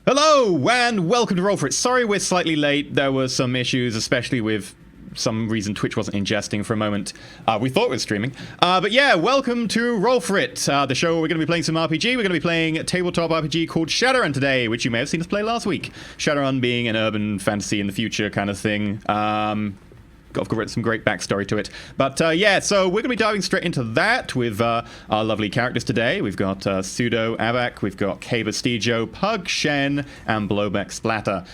Hello and welcome to Roll For It. Sorry we're slightly late. There were some issues, especially with some reason Twitch wasn't ingesting for a moment. We thought it was streaming. But yeah, welcome to Roll For It, the show where we're going to be playing some RPG. We're going to be playing a tabletop RPG called Shadowrun today, which you may have seen us play last week. Shadowrun being an urban fantasy in the future kind of thing. Got some great backstory to it. But yeah, so we're going to be diving straight into that with our lovely characters today. We've got Pseudo Avak, we've got K Bastijo, Pug Shen, and Blowback Splatter.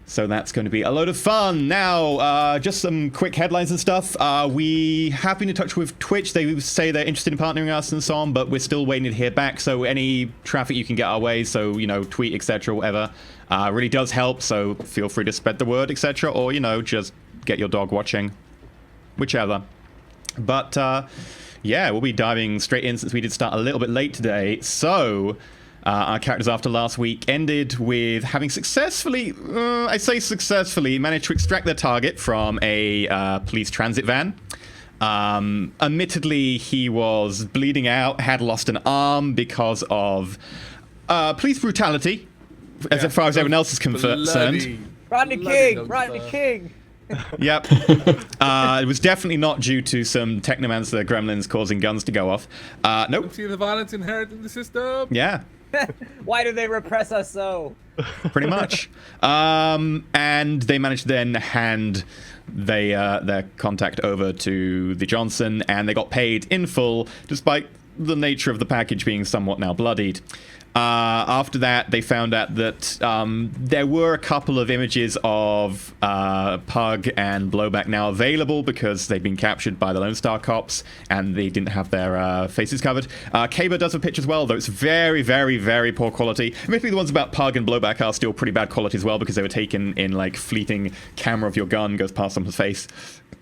So that's going to be a load of fun. Now, just some quick headlines and stuff. We have been in touch with Twitch. They say they're interested in partnering us and so on, but we're still waiting to hear back. So any traffic you can get our way, so, you know, tweet, etc., whatever, really does help. So feel free to spread the word, etc., or, you know, just get your dog watching, whichever. But yeah, we'll be diving straight in since we did start a little bit late today. So our characters after last week ended with having successfully, I say successfully, managed to extract their target from a police transit van. Admittedly, he was bleeding out, had lost an arm because of police brutality, as far as everyone else is concerned. Rodney King! Rodney King! Yep. It was definitely not due to some Technomancer gremlins causing guns to go off. Nope. See the violence inherent in the system? Yeah. Why do they repress us so? Pretty much. And they managed to then hand their contact over to the Johnson, and they got paid in full, despite the nature of the package being somewhat now bloodied. After that, they found out that there were a couple of images of Pug and Blowback now available because they'd been captured by the Lone Star cops and they didn't have their faces covered. Kaba does a picture as well, though it's very, very, very poor quality. Admittedly, the ones about Pug and Blowback are still pretty bad quality as well because they were taken in, like, fleeting camera of your gun goes past someone's face.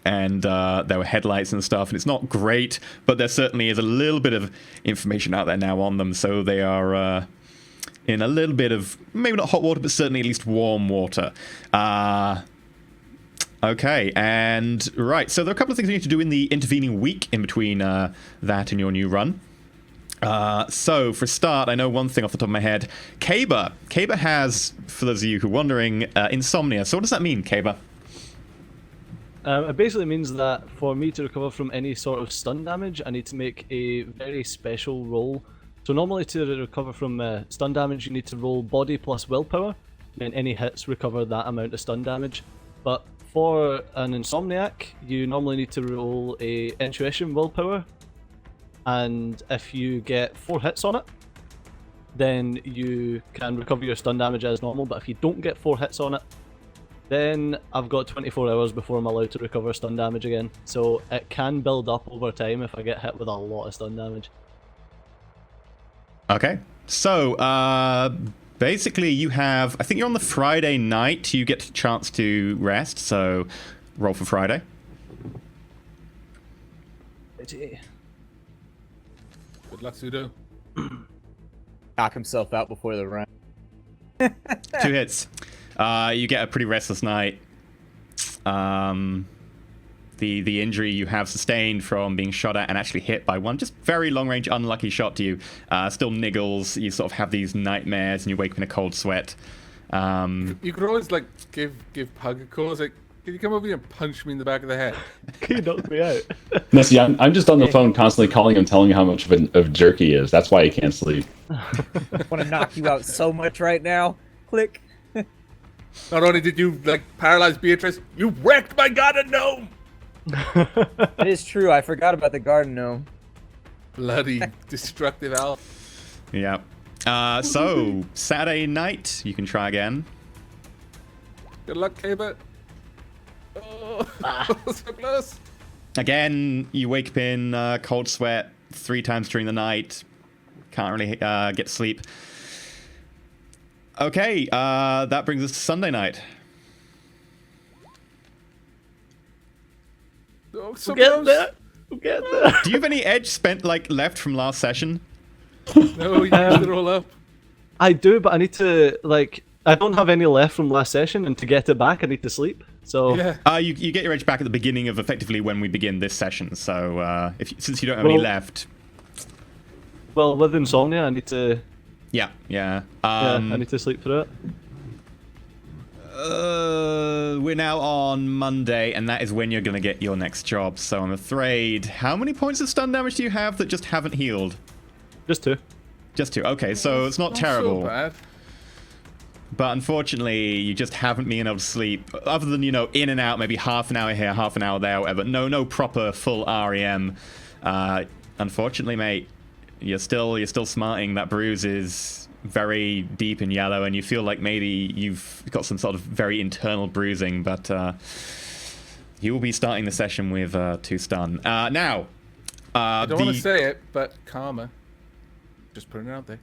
And there were headlights and stuff, and it's not great, but there certainly is a little bit of information out there now on them, so they are in a little bit of, maybe not hot water, but certainly at least warm water. Okay, and right, so there are a couple of things we need to do in the intervening week in between that and your new run. So, for a start, I know one thing off the top of my head. Kaba. Kaba has, for those of you who are wondering, insomnia. So what does that mean, Kaba? It basically means that for me to recover from any sort of stun damage, I need to make a very special roll. So normally to recover from stun damage, you need to roll body plus willpower, and any hits recover that amount of stun damage. But for an insomniac, you normally need to roll a intuition willpower, and if you get 4 hits on it, then you can recover your stun damage as normal. But if you don't get 4 hits on it, then I've got 24 hours before I'm allowed to recover stun damage again. So it can build up over time if I get hit with a lot of stun damage. Okay. So, basically you have, I think you're on the Friday night, you get a chance to rest, so roll for Friday. Good Luck, Pseudo. Knock himself out before the run. 2 hits. You get a pretty restless night. The injury you have sustained from being shot at and actually hit by one just very long range unlucky shot to you still niggles. You sort of have these nightmares and you wake up in a cold sweat. You could always, like, give Pug a call. It's like, can you come over here and punch me in the back of the head? Can you knock me out? No, see, I'm just on the phone constantly calling him, telling him how much of a jerk he is. That's why he can't sleep. I want to knock you out so much right now. Click. Not only did you, like, paralyze Beatrice, you wrecked my garden gnome! It is true, I forgot about the garden gnome. Bloody destructive elf. Yeah. So, Saturday night, you can try again. Good luck, Kaba. Oh, so close. Again, you wake up in cold sweat 3 times during the night. Can't really get sleep. Okay, that brings us to Sunday night. Oh, so Get close. there! Get there! Do you have any edge spent, like, left from last session? No, you used it all up. I do, but I need to, like, I don't have any left from last session, and to get it back, I need to sleep. So Yeah. You get your edge back at the beginning of effectively when we begin this session. So since you don't have any left, well, with insomnia, I need to Yeah, yeah. Yeah, I need to sleep through it. We're now on Monday, and that is when you're going to get your next job. So I'm afraid... How many points of stun damage do you have that just haven't healed? Just 2. Just 2. Okay, so it's not terrible. So bad. But unfortunately, you just haven't been able to sleep. Other than, you know, in and out, maybe half an hour here, half an hour there, whatever. No proper full REM. Unfortunately, mate, you're still smarting. That bruise is very deep and yellow, and you feel like maybe you've got some sort of very internal bruising, but you will be starting the session with 2 stun. Now, I don't want to say it, but karma. Just putting it out there.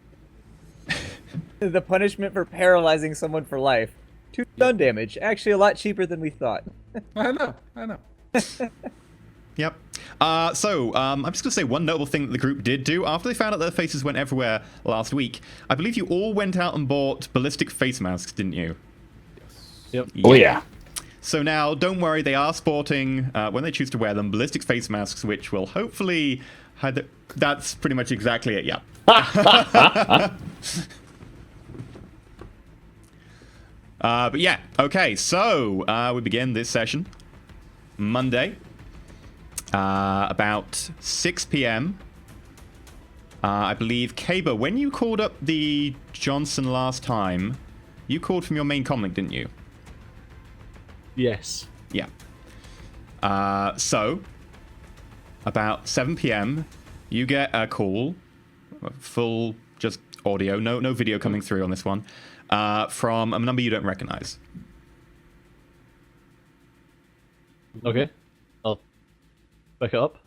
The punishment for paralyzing someone for life. 2 stun damage. Actually, a lot cheaper than we thought. I know. Yep. I'm just going to say one notable thing that the group did do after they found out their faces went everywhere last week. I believe you all went out and bought ballistic face masks, didn't you? Yep. Oh yeah. So now, don't worry, they are sporting, when they choose to wear them, ballistic face masks, which will hopefully hide the... That's pretty much exactly it, yeah. But yeah, okay, so we begin this session Monday. About 6 p.m. I believe, Kaber, when you called up the Johnson last time, you called from your main comm link, didn't you? Yes. Yeah. So, about 7 p.m., you get a call, full just audio, no video coming through on this one, from a number you don't recognize. Okay. I'll pick it up.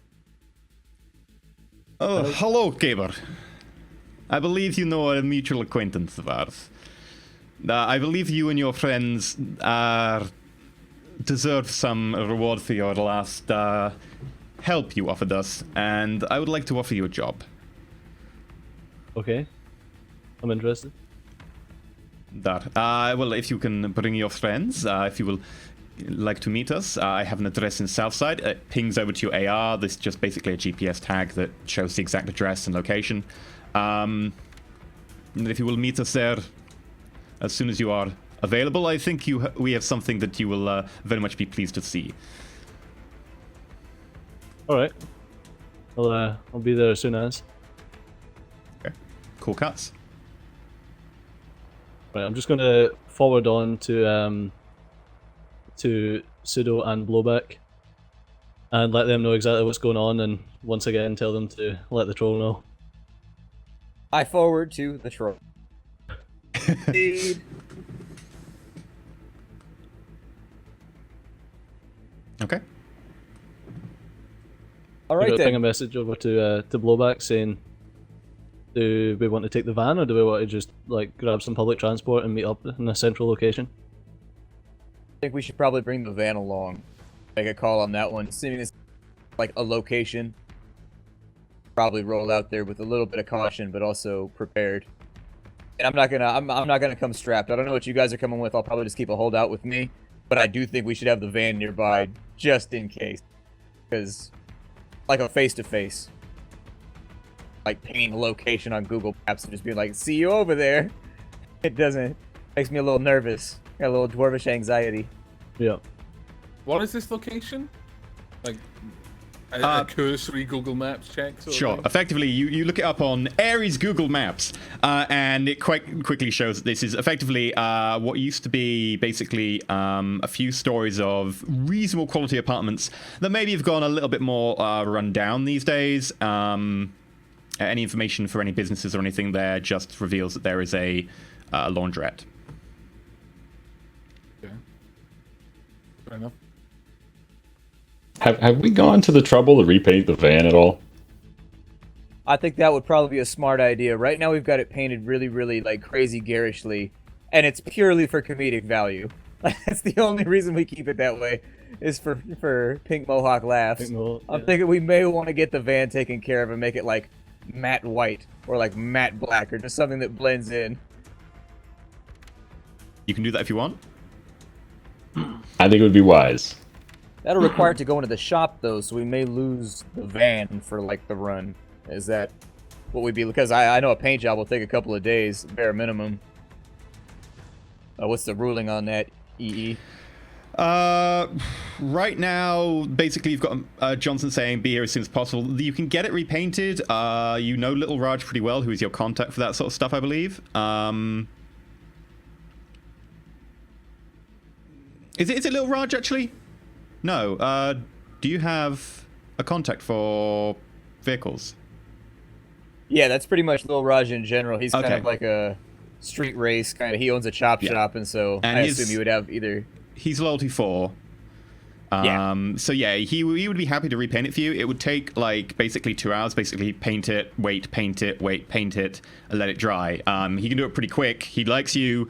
Oh, hello, Kaber. I believe you know a mutual acquaintance of ours. I believe you and your friends deserve some reward for your last help you offered us, and I would like to offer you a job. Okay. I'm interested. Well, if you can bring your friends, if you will like to meet us, I have an address in Southside. It pings over to your AR. This is just basically a GPS tag that shows the exact address and location. And if you will meet us there as soon as you are available, I think we have something that you will very much be pleased to see. All right. I'll be there as soon as. Okay. Cool cuts. Right. I'm just going to forward on to Pseudo and Blowback, and let them know exactly what's going on, and once again tell them to let the troll know. I forward to the troll. Indeed. Okay. All We're right gonna ping a then. message over to Blowback saying, do we want to take the van, or do we want to just like grab some public transport and meet up in a central location? I think we should probably bring the van along. Make a call on that one. Assuming it's like a location. Probably roll out there with a little bit of caution, but also prepared. And I'm not gonna come strapped. I don't know what you guys are coming with. I'll probably just keep a holdout with me. But I do think we should have the van nearby just in case. Because like a face-to-face. Like painting a location on Google Maps and just being like, see you over there. It doesn't. Makes me a little nervous. Got a little dwarvish anxiety. Yeah. What is this location? Like a cursory Google Maps check? Sort Sure. of thing? Effectively, you look it up on Ares Google Maps, and it quite quickly shows that this is effectively what used to be basically a few stories of reasonable quality apartments that maybe have gone a little bit more run down these days. Any information for any businesses or anything there just reveals that there is a laundrette. Okay. Fair enough. Have we gone to the trouble to repaint the van at all? I think that would probably be a smart idea. Right now we've got it painted really, really like crazy garishly, and it's purely for comedic value. That's the only reason we keep it that way, is for Pink Mohawk laughs. Pink Mohawk, I'm yeah. thinking we may want to get the van taken care of and make it like matte white or like matte black or just something that blends in. You can do that if you want. I think it would be wise. That'll require it to go into the shop though, so we may lose the van for like the run. Is that what we'd be, because I know a paint job will take a couple of days, bare minimum. What's the ruling on that, EE? Right now, basically, you've got Johnson saying be here as soon as possible. You can get it repainted. You know Little Raj pretty well, who is your contact for that sort of stuff, I believe. Is it Little Raj, actually? No. Do you have a contact for vehicles? Yeah, that's pretty much Lil Raj in general. He's kind of like a street race kind of. He owns a chop shop, and so I assume you would have either. He's loyalty 4. So yeah, he would be happy to repaint it for you. It would take like basically 2 hours. Basically, paint it, wait, paint it, wait, paint it, and let it dry. He can do it pretty quick. He likes you,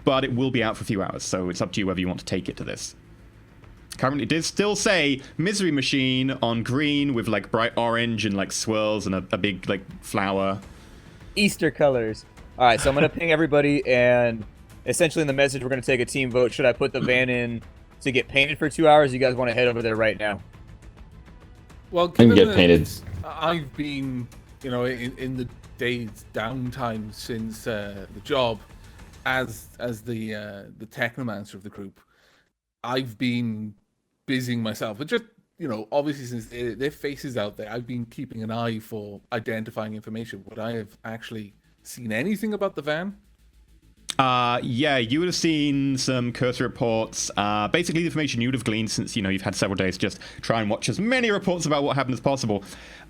but it will be out for a few hours. So it's up to you whether you want to take it to this. Currently, it does still say Misery Machine on green with like bright orange and like swirls and a big like flower. Easter colors. All right, so I'm gonna ping everybody, and essentially in the message we're gonna take a team vote. Should I put the van in to get painted for 2 hours? You guys want to head over there right now? Well, can get painted. I've been, in the days downtime since the job as the technomancer of the group. I've been busying myself, but just obviously since their faces out there, I've been keeping an eye for identifying information. Would I have actually seen anything about the van? Yeah, you would have seen some cursor reports. Basically, the information you would have gleaned since, you've had several days to just try and watch as many reports about what happened as possible.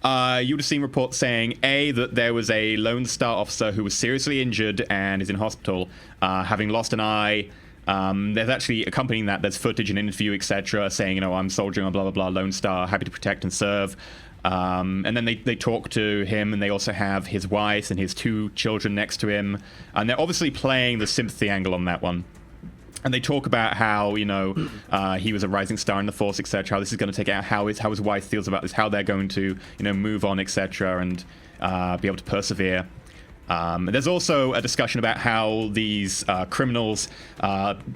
You would have seen reports saying, A, that there was a Lone Star officer who was seriously injured and is in hospital, having lost an eye. There's actually accompanying that, there's footage and interview, etc., saying, I'm soldiering on blah, blah, blah, Lone Star, happy to protect and serve. And then they talk to him, and they also have his wife and his 2 children next to him. And they're obviously playing the sympathy angle on that one. And they talk about how, he was a rising star in the Force, etc., how this is going to take out how his wife feels about this, how they're going to, move on, etc., and be able to persevere. There's also a discussion about how these criminals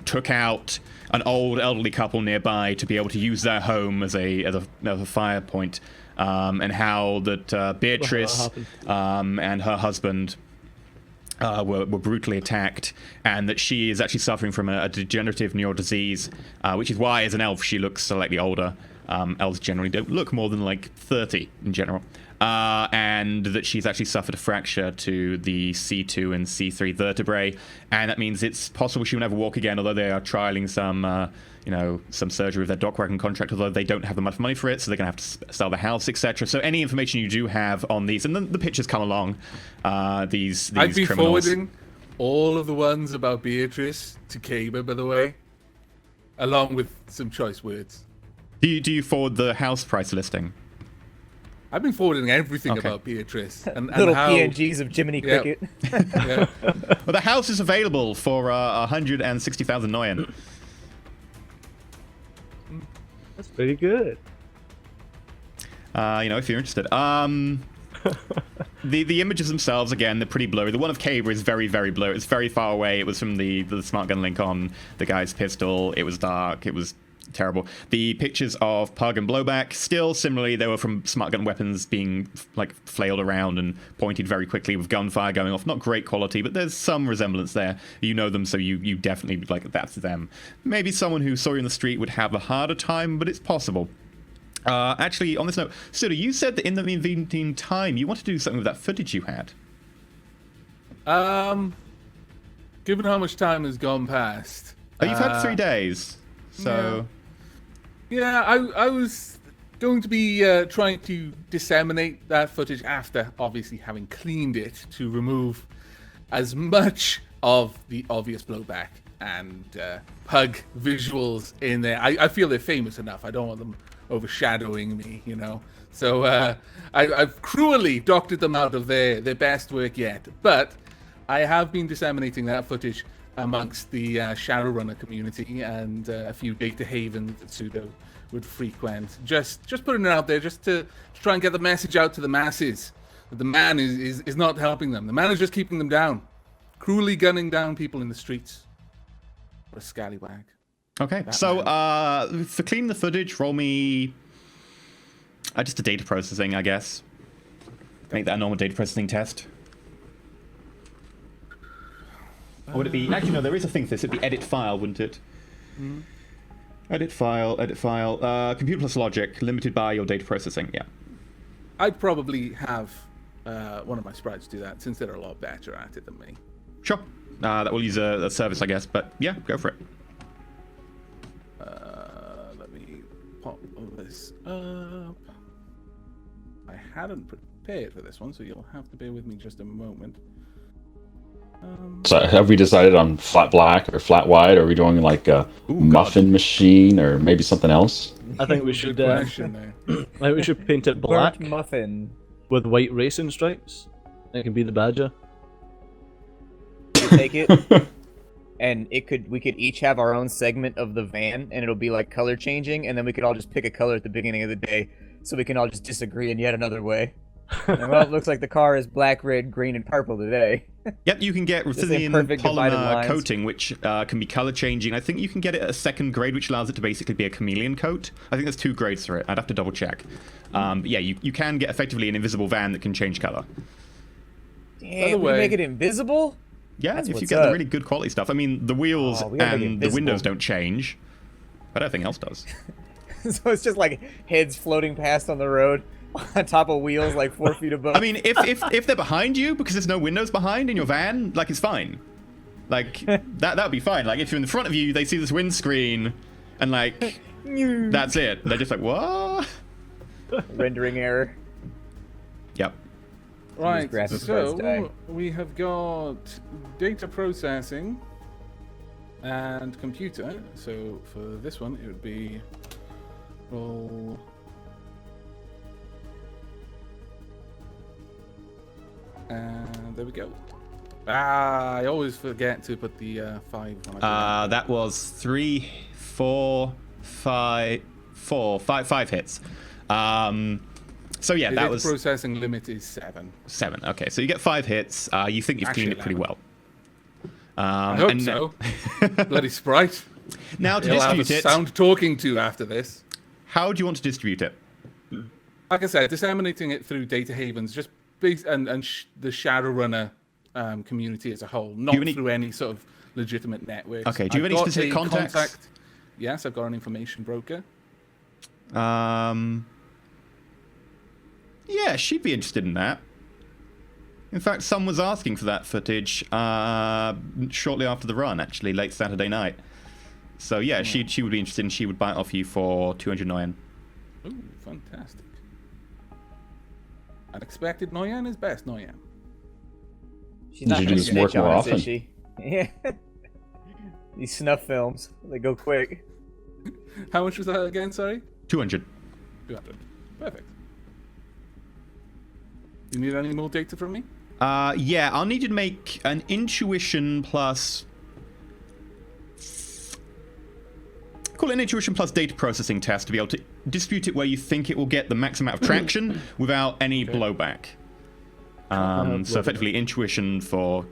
took out an old elderly couple nearby to be able to use their home as a fire point, and how that Beatrice and her husband were brutally attacked, and that she is actually suffering from a degenerative neural disease, which is why, as an elf, she looks slightly older. Elves generally don't look more than like 30 in general. And that she's actually suffered a fracture to the C2 and C3 vertebrae, and that means it's possible she will never walk again, although they are trialing some surgery with their dock wagon contract, although they don't have enough money for it, so they're going to have to sell the house, etc. So any information you do have on these, and then the pictures come along, these I'd be criminals. Forwarding all of the ones about Beatrice to Kaber, by the way, along with some choice words. Do you forward the house price listing? I've been forwarding everything about Beatrice and Little how... PNGs of Jiminy Cricket. Yeah. Well, the house is available for 160,000 Noyan. That's pretty good. If you're interested. The images themselves, again, they're pretty blurry. The one of Caber is very, very blurry. It's very far away. It was from the smart gun link on the guy's pistol. It was dark. It was terrible. The pictures of Pug and Blowback, still similarly, they were from smart gun weapons being like flailed around and pointed very quickly with gunfire going off. Not great quality, but there's some resemblance there. You know them, so you definitely like that's them. Maybe someone who saw you in the street would have a harder time, but it's possible. Actually, on this note, Suda, you said that in the meantime you want to do something with that footage you had. Given how much time has gone past... Oh, you've had 3 days, so... Yeah, I was going to be trying to disseminate that footage after, obviously, having cleaned it to remove as much of the obvious Blowback and Pug visuals in there. I feel they're famous enough. I don't want them overshadowing me, So I've cruelly doctored them out of their best work yet. But I have been disseminating that footage amongst the Shadowrunner community and a few data havens that Pseudo would frequent. Just putting it out there just to try and get the message out to the masses. That the man is not helping them. The man is just keeping them down. Cruelly gunning down people in the streets. What a scallywag. Okay, so for cleaning the footage, roll me just a data processing, I guess. Make that a normal data processing test. Or would it be... Actually, no, there is a thing for this. It'd be edit file, wouldn't it? Mm. Edit file. Computer plus logic, limited by your data processing, yeah. I'd probably have one of my sprites do that, since they're a lot better at it than me. Sure. That will use a service, I guess, but yeah, go for it. Let me pop this up. I hadn't prepared for this one, so you'll have to bear with me just a moment. So have we decided on flat black or flat white? Or are we doing like a muffin machine or maybe something else? I think we should. Good I question there. think we should paint it black Burnt muffin. with white racing stripes. It can be the badger. You take it, and we could each have our own segment of the van, and it'll be like color changing, and then we could all just pick a color at the beginning of the day, so we can all just disagree in yet another way. And, well, it looks like the car is black, red, green, and purple today. Yep, you can get in Ruthenian perfect divided polymer lines. coating, which can be color changing. I think you can get it at a second grade, which allows it to basically be a chameleon coat. I think there's 2 grades for it. I'd have to double check. But yeah, you can get effectively an invisible van that can change color. Damn, we way- make it invisible? Yeah, That's if you what's get the up. really good quality stuff. I mean, the wheels We gotta make it and the visible. windows don't change, but everything else does. So it's just like heads floating past on the road on top of wheels like 4 feet above. I mean, if they're behind you because there's no windows behind in your van, like it's fine. Like that would be fine. Like if you're in front of you, they see this windscreen, and like that's it. They're just like, what? Rendering error. Yep. Right, graphics cards die. so we have got data processing and computer. So for this one, it would be roll. And there we go. I always forget to put the 5 when I do that. That was 3, 4, 5, 5 hits. So yeah, The that data was processing limit is 7. 7. Okay, so you get 5 hits. You think you've Actually, cleaned it pretty 11. well. I hope and so. Bloody sprite. Now to He'll have a distribute it, sound talking to after this. how do you want to distribute it? Like I said, disseminating it through data havens, just the Shadowrunner community as a whole, not you need- through any sort of legitimate networks. Okay, do you have I've any got specific a contacts? Yes, I've got an information broker. Yeah, she'd be interested in that. In fact, someone was asking for that footage shortly after the run, actually, late Saturday night. So yeah, she would be interested, and she would buy it off you for 200 Noyan. Ooh, fantastic. Unexpected Noyan is best Noyan. She's not You gonna should just work snitch on more us, is often. she? Yeah. These snuff films, they go quick. How much was that again, sorry? 200. 200. Perfect. You need any more data from me? Yeah, I'll need you to make an intuition plus... Call it an intuition plus data processing test to be able to distribute it where you think it will get the max amount of traction without any blowback. So effectively intuition for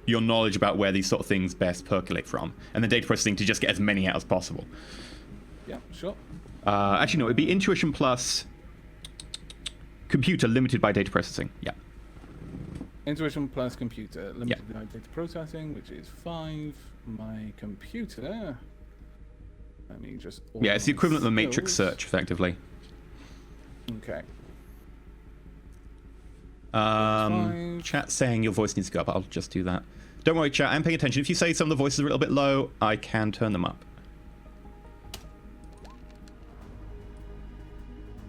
your knowledge about where these sort of things best percolate from, and then data processing to just get as many out as possible. Yeah, sure. Actually, no, it'd be intuition plus computer limited by data processing. Yeah. Intuition plus computer, limited by data processing, which is 5. My computer. Let me just. Yeah, it's the equivalent of a matrix those. search, effectively. Okay. Chat saying your voice needs to go up. I'll just do that. Don't worry, chat. I'm paying attention. If you say some of the voices are a little bit low, I can turn them up.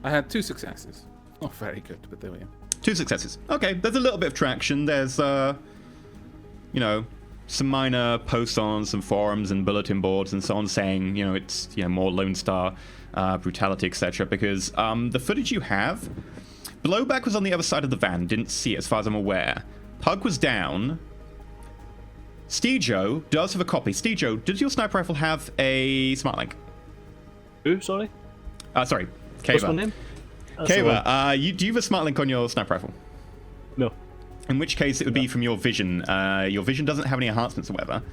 I had 2 successes. Oh, very good, but there we are. 2 successes. Okay, there's a little bit of traction. There's, you know, some minor posts on some forums and bulletin boards and so on saying, you know, it's, you know, more Lone Star brutality, etc. Because the footage you have, Blowback was on the other side of the van. Didn't see it as far as I'm aware. Pug was down. Steejo does have a copy. Steejo, does your sniper rifle have a smart link? Who? Sorry. Sorry, What's my Kava. name? That's the one. Kava, do you have a smart link on your sniper rifle? No. In which case, it would be from your vision. Your vision doesn't have any enhancements or whatever.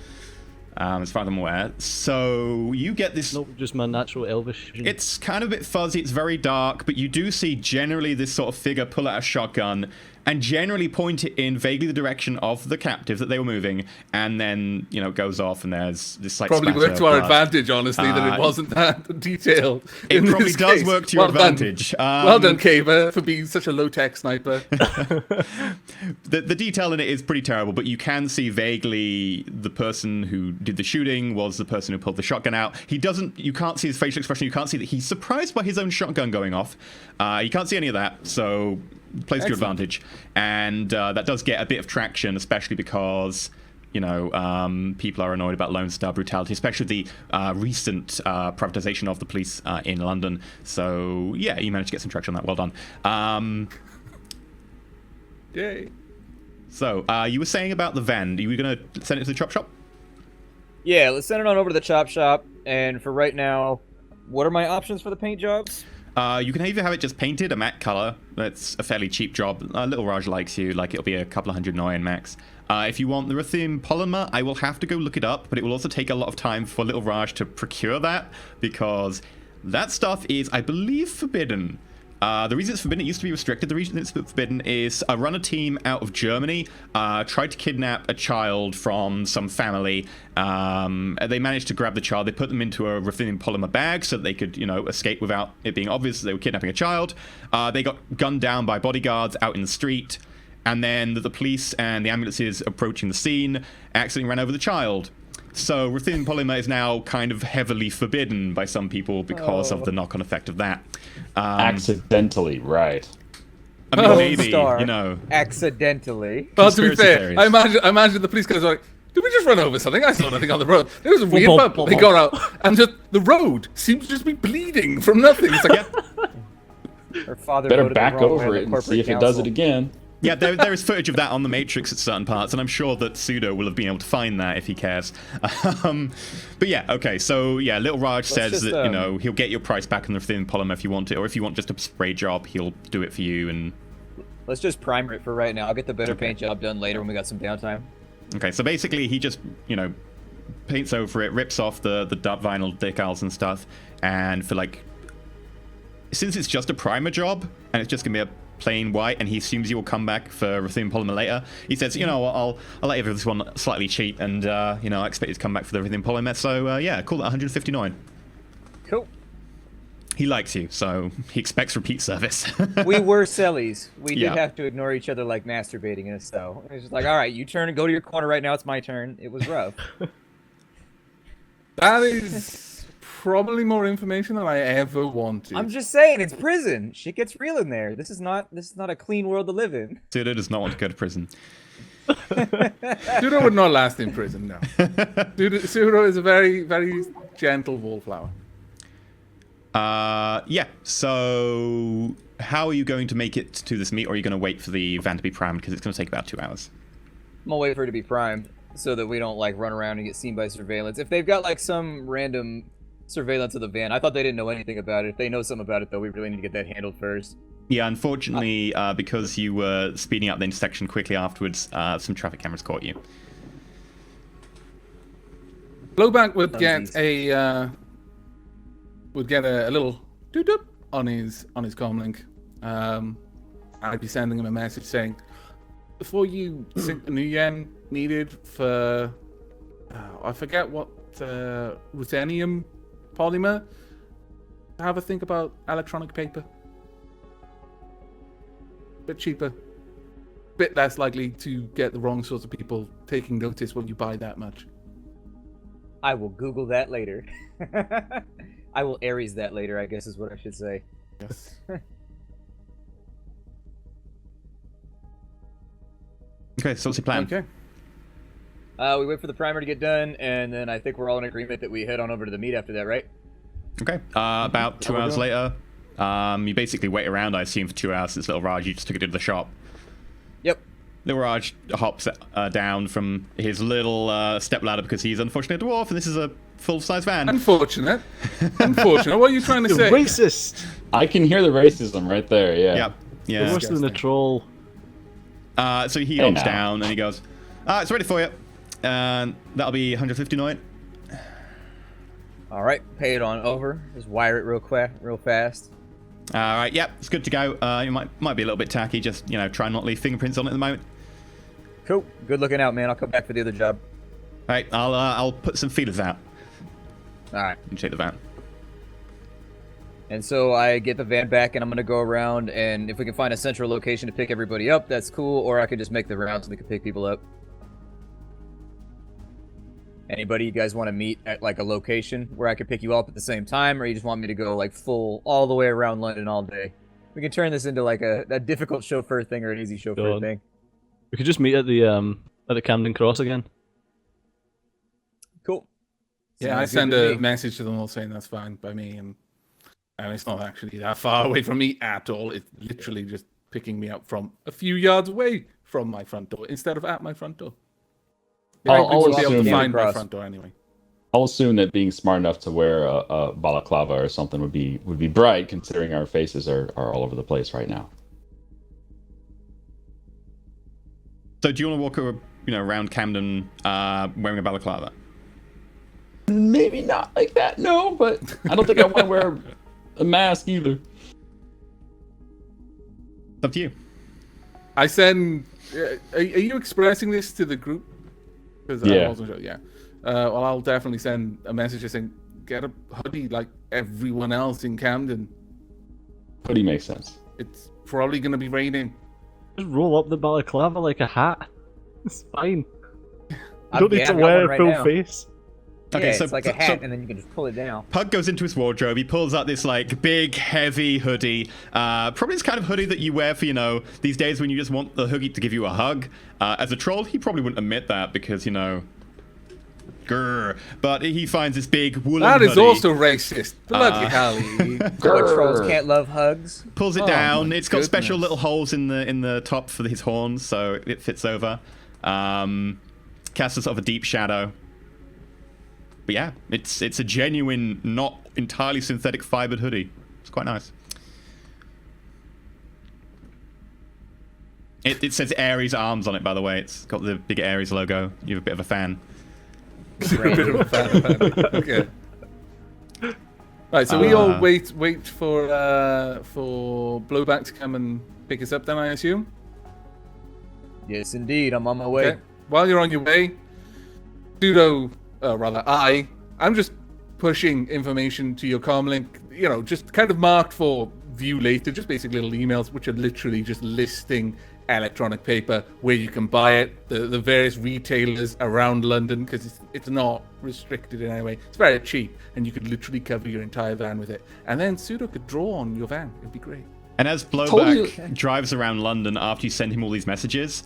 as far as I'm aware. So you get this... Nope, just my natural elvish. It's kind of a bit fuzzy, it's very dark, but you do see generally this sort of figure pull out a shotgun and generally point it in vaguely the direction of the captive that they were moving, and then, you know, goes off, and there's this like probably spatter worked to our of blood. advantage, honestly, that it wasn't that detailed. It probably does work to your advantage. Well done, Kaver, for being such a low-tech sniper. The detail in it is pretty terrible, but you can see vaguely the person who did the shooting was the person who pulled the shotgun out. You can't see his facial expression. You can't see that he's surprised by his own shotgun going off. You can't see any of that, so plays to your advantage. And that does get a bit of traction, especially because, you know, people are annoyed about Lone Star brutality, especially the recent privatization of the police in London. So, yeah, you managed to get some traction on that. Well done. Yay. So, you were saying about the van. Are you going to send it to the chop shop? Yeah, let's send it on over to the chop shop. And for right now, what are my options for the paint jobs? You can either have it just painted a matte color. That's a fairly cheap job. Little Raj likes you. Like, it'll be a couple of $100 max. If you want the Ruthenium polymer, I will have to go look it up, but it will also take a lot of time for Little Raj to procure that, because that stuff is, I believe, forbidden. The reason it's forbidden, it used to be restricted. The reason it's forbidden is a runner team out of Germany tried to kidnap a child from some family. They managed to grab the child. They put them into a ruthenium polymer bag so that they could, you know, escape without it being obvious that they were kidnapping a child. They got gunned down by bodyguards out in the street. And then the police and the ambulances approaching the scene accidentally ran over the child. So ruthenium polymer is now kind of heavily forbidden by some people because of the knock-on effect of that. Accidentally, right. I mean, maybe, Star. you know. Accidentally. Well, to be Conspiracy fair, theories. I imagine the police guys are like, did we just run over something? I saw nothing on the road. There was a weird bop, bump. bop, They bop. got out, and just the road seems to just be bleeding from nothing. It's like, Her father Better voted the back wrong way on over the it and corporate see if it does council. it again. Yeah, there is footage of that on the Matrix at certain parts, and I'm sure that Pseudo will have been able to find that if he cares. But yeah, okay, so yeah, Little Raj says just, that, you know, he'll get your price back on the ruthenium polymer if you want it, or if you want just a spray job, he'll do it for you. And Let's just primer it for right now. I'll get the better paint job done later when we got some downtime. okay, so basically he just, you know, paints over it, rips off the vinyl decals and stuff, and for like, since it's just a primer job and it's just gonna be a plain white, and he assumes you will come back for ruthenium polymer later, he says, you know, I'll let you have this one slightly cheap, and you know, I expect you to come back for the ruthenium polymer. So yeah, call that 159. Cool. He likes you, so he expects repeat service. We were sellies. We did Yeah. have to ignore each other like masturbating us, though. It was just like, all right, you turn and go to your corner right now. It's my turn. It was rough. that is probably more information than I ever wanted. I'm just saying, it's prison. Shit gets real in there. This is not a clean world to live in. Pseudo does not want to go to prison. Pseudo would not last in prison, no. Pseudo is a very, very gentle wallflower. Yeah, so how are you going to make it to this meet, or are you going to wait for the van to be primed, because it's going to take about 2 hours? I'm gonna wait for it to be primed so that we don't like run around and get seen by surveillance. If they've got like some random surveillance of the van, I thought they didn't know anything about it. If they know something about it, though, we really need to get that handled first. Yeah, unfortunately, because you were speeding up the intersection quickly afterwards, some traffic cameras caught you. Blowback would get a little doop on his comlink. I'd be sending him a message saying, before you sync the new yen needed for I forget what ruthenium polymer, have a think about electronic paper. Bit cheaper, bit less likely to get the wrong sorts of people taking notice when you buy that much. I will Google that later. I will Aries that later, I guess is what I should say. Yes. Okay, so what's your plan? Okay. We wait for the primer to get done, and then I think we're all in agreement that we head on over to the meet after that, right? Okay, about 2 hours later, you basically wait around, I assume, for 2 hours since Little Raj, you just took it to the shop. Yep. Little Raj hops down from his little step ladder because he's unfortunately a dwarf, and this is a full-size van. Unfortunate. Unfortunate. What are you trying to say? Racist! I can hear the racism right there, yeah. Yep. Yeah. Worse than a troll. So he hops down and he goes, it's ready for you. And that'll be 159. All right, pay it on over. Just wire it real fast. All right, yep, it's good to go. It might be a little bit tacky, just, try and not leave fingerprints on it at the moment. Cool. Good looking out, man. I'll come back for the other job. All right, I'll put some feelers out. All right. You take the van. And so I get the van back, and I'm going to go around, and if we can find a central location to pick everybody up, that's cool, or I can just make the rounds so we can pick people up. Anybody you guys want to meet at, like, a location where I can pick you up at the same time, or you just want me to go, like, full all the way around London all day? We can turn this into, like, a difficult chauffeur thing or an easy chauffeur thing. We could just meet at the Camden Cross again. Cool. Yeah, I send a message to them all saying that's fine by me, and it's not actually that far away from me at all. It's literally just picking me up from a few yards away from my front door instead of at my front door. I'll be able to assume- find my front door anyway. I'll assume that being smart enough to wear a balaclava or something would be bright, considering our faces are all over the place right now. So do you want to walk around Camden wearing a balaclava? Maybe not like that, no, but I don't think I want to wear a mask either. It's up to you. I send. Are you expressing this to the group? Because Yeah. I wasn't sure. Yeah. Well, I'll definitely send a message saying, "Get a hoodie like everyone else in Camden. Hoodie makes sense. It's probably going to be raining." Just roll up the balaclava like a hat. It's fine. You I've don't need to got wear one a right full now. face. Okay, Yeah, so it's like a hat, and then you can just pull it down. Pug goes into his wardrobe. He pulls out this like big, heavy hoodie. Probably this kind of hoodie that you wear for these days when you just want the hoodie to give you a hug. As a troll, he probably wouldn't admit that because grr. But he finds this big woolen That is hoodie, also racist. Bloody hell. So trolls can't love hugs. pulls it Oh, down. my It's got special goodness. little holes in the top for his horns, so it fits over. Casts a sort of a deep shadow. But yeah, it's a genuine, not entirely synthetic fibered hoodie. It's quite nice. It says Ares Arms on it, by the way. It's got the big Ares logo. You're a bit of a fan. You're a bit of a fan. Okay. Right, so we all wait for Blowback to come and pick us up then, I assume? Yes, indeed. I'm on my way. Okay. While you're on your way, I'm just pushing information to your comlink, just kind of marked for view later, just basically little emails, which are literally just listing electronic paper, where you can buy it, the various retailers around London, because it's not restricted in any way. It's very cheap, and you could literally cover your entire van with it. And then Pseudo could draw on your van. It'd be great. And as Blowback drives around London after you send him all these messages,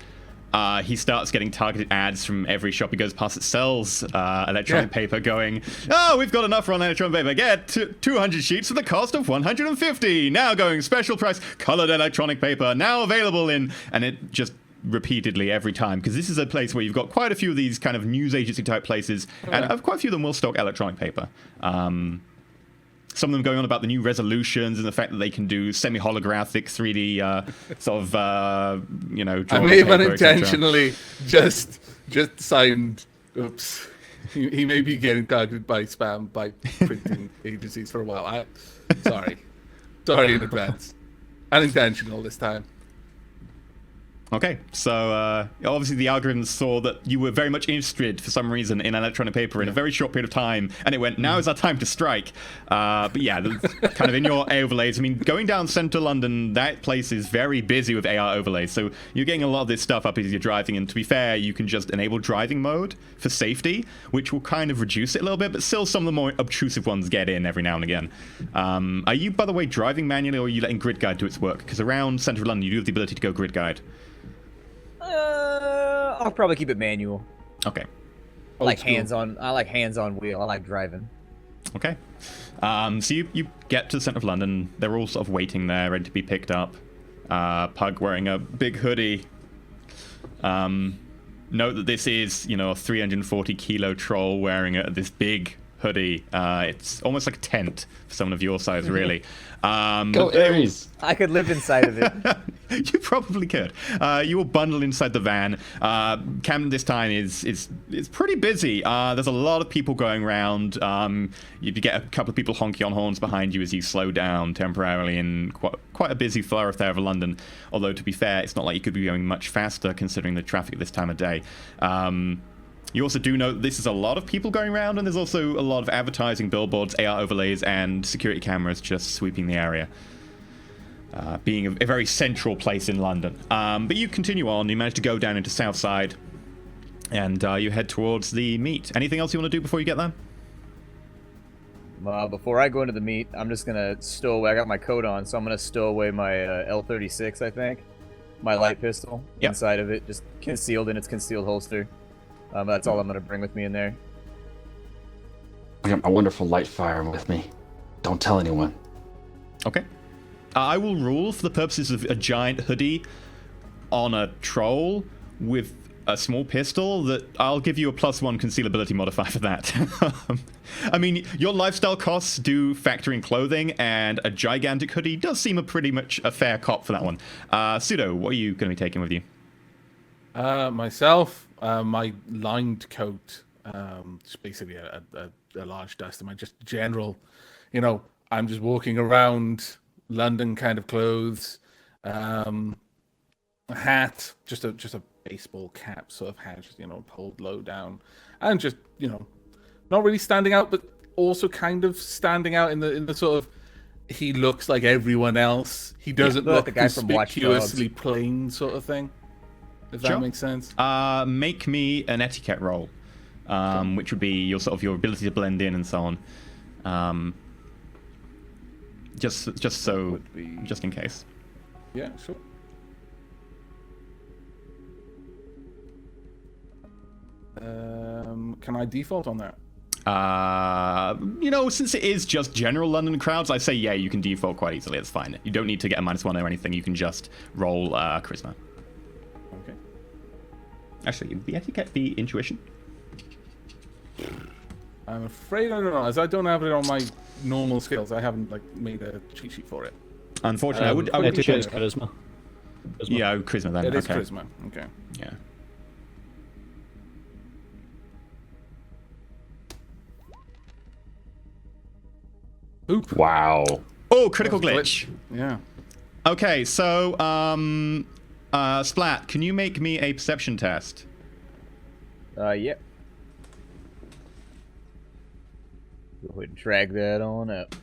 he starts getting targeted ads from every shop he goes past that sells electronic paper going, "Oh, we've got enough on electronic paper. Get 200 sheets for the cost of 150. Now going special price, colored electronic paper, now available in..." And it just repeatedly every time, because this is a place where you've got quite a few of these kind of news agency type places, and quite a few of them will stock electronic paper. Some of them going on about the new resolutions and the fact that they can do semi-holographic 3D I may have unintentionally just signed. Oops. He may be getting targeted by spam by printing agencies for a while. Sorry in advance. Unintentional this time. Okay, so obviously the algorithm saw that you were very much interested for some reason in electronic paper in a very short period of time, and it went, now is our time to strike. But yeah, kind of in your overlays, I mean, going down central London, that place is very busy with AR overlays, so you're getting a lot of this stuff up as you're driving, and to be fair, you can just enable driving mode for safety, which will kind of reduce it a little bit, but still some of the more obtrusive ones get in every now and again. Are you, by the way, driving manually, or are you letting grid guide do its work? Because around central London, you do have the ability to go grid guide. I'll probably keep it manual. Okay. I like hands-on wheel. I like driving. Okay. So you get to the centre of London. They're all sort of waiting there, ready to be picked up. Pug wearing a big hoodie. Note that this is, a 340 kilo troll wearing this big hoodie. It's almost like a tent for someone of your size, really. Go Ares! I could live inside of it. You probably could. You will bundle inside the van. Camden this time is pretty busy. There's a lot of people going around. You get a couple of people honking on horns behind you as you slow down temporarily in quite a busy thoroughfare of London. Although, to be fair, it's not like you could be going much faster considering the traffic at this time of day. You also do know that this is a lot of people going around, and there's also a lot of advertising, billboards, AR overlays, and security cameras just sweeping the area. Being a very central place in London. But you continue on, you manage to go down into Southside, and you head towards the meet. Anything else you want to do before you get there? Before I go into the meet, I'm just going to stow away. I got my coat on, so I'm going to stow away my L36, I think. My light pistol inside of it, just concealed in its concealed holster. That's all I'm going to bring with me in there. I got my wonderful light fire with me. Don't tell anyone. Okay. I will rule, for the purposes of a giant hoodie on a troll with a small pistol, that I'll give you a +1 concealability modifier for that. I mean, your lifestyle costs do factor in clothing, and a gigantic hoodie does seem pretty much a fair cop for that one. Pseudo, what are you going to be taking with you? Myself, my lined coat, just basically a large duster, my just general, I'm just walking around London kind of clothes, a hat, just a baseball cap sort of hat, just, pulled low down, and just, not really standing out, but also kind of standing out in the sort of, he looks like everyone else. He doesn't look the guy from Watch conspicuously Dogs. plain sort of thing. If that makes sense. Make me an etiquette roll, which would be your ability to blend in and so on. Just in case. Yeah, sure. Can I default on that? Since it is just general London crowds, I say yeah, you can default quite easily. It's fine. You don't need to get a -1 or anything. You can just roll charisma. Okay. Actually, would the etiquette be intuition? I'm afraid I don't know, as I don't have it on my normal skills. I haven't made a cheat sheet for it. Unfortunately, I would etiquette is charisma. Yeah, charisma then. It is okay. charisma. Okay. Yeah. Oop. Wow. Oh, critical glitch. Yeah. Okay, so Splat, can you make me a perception test? Yep. Go ahead and drag that on up.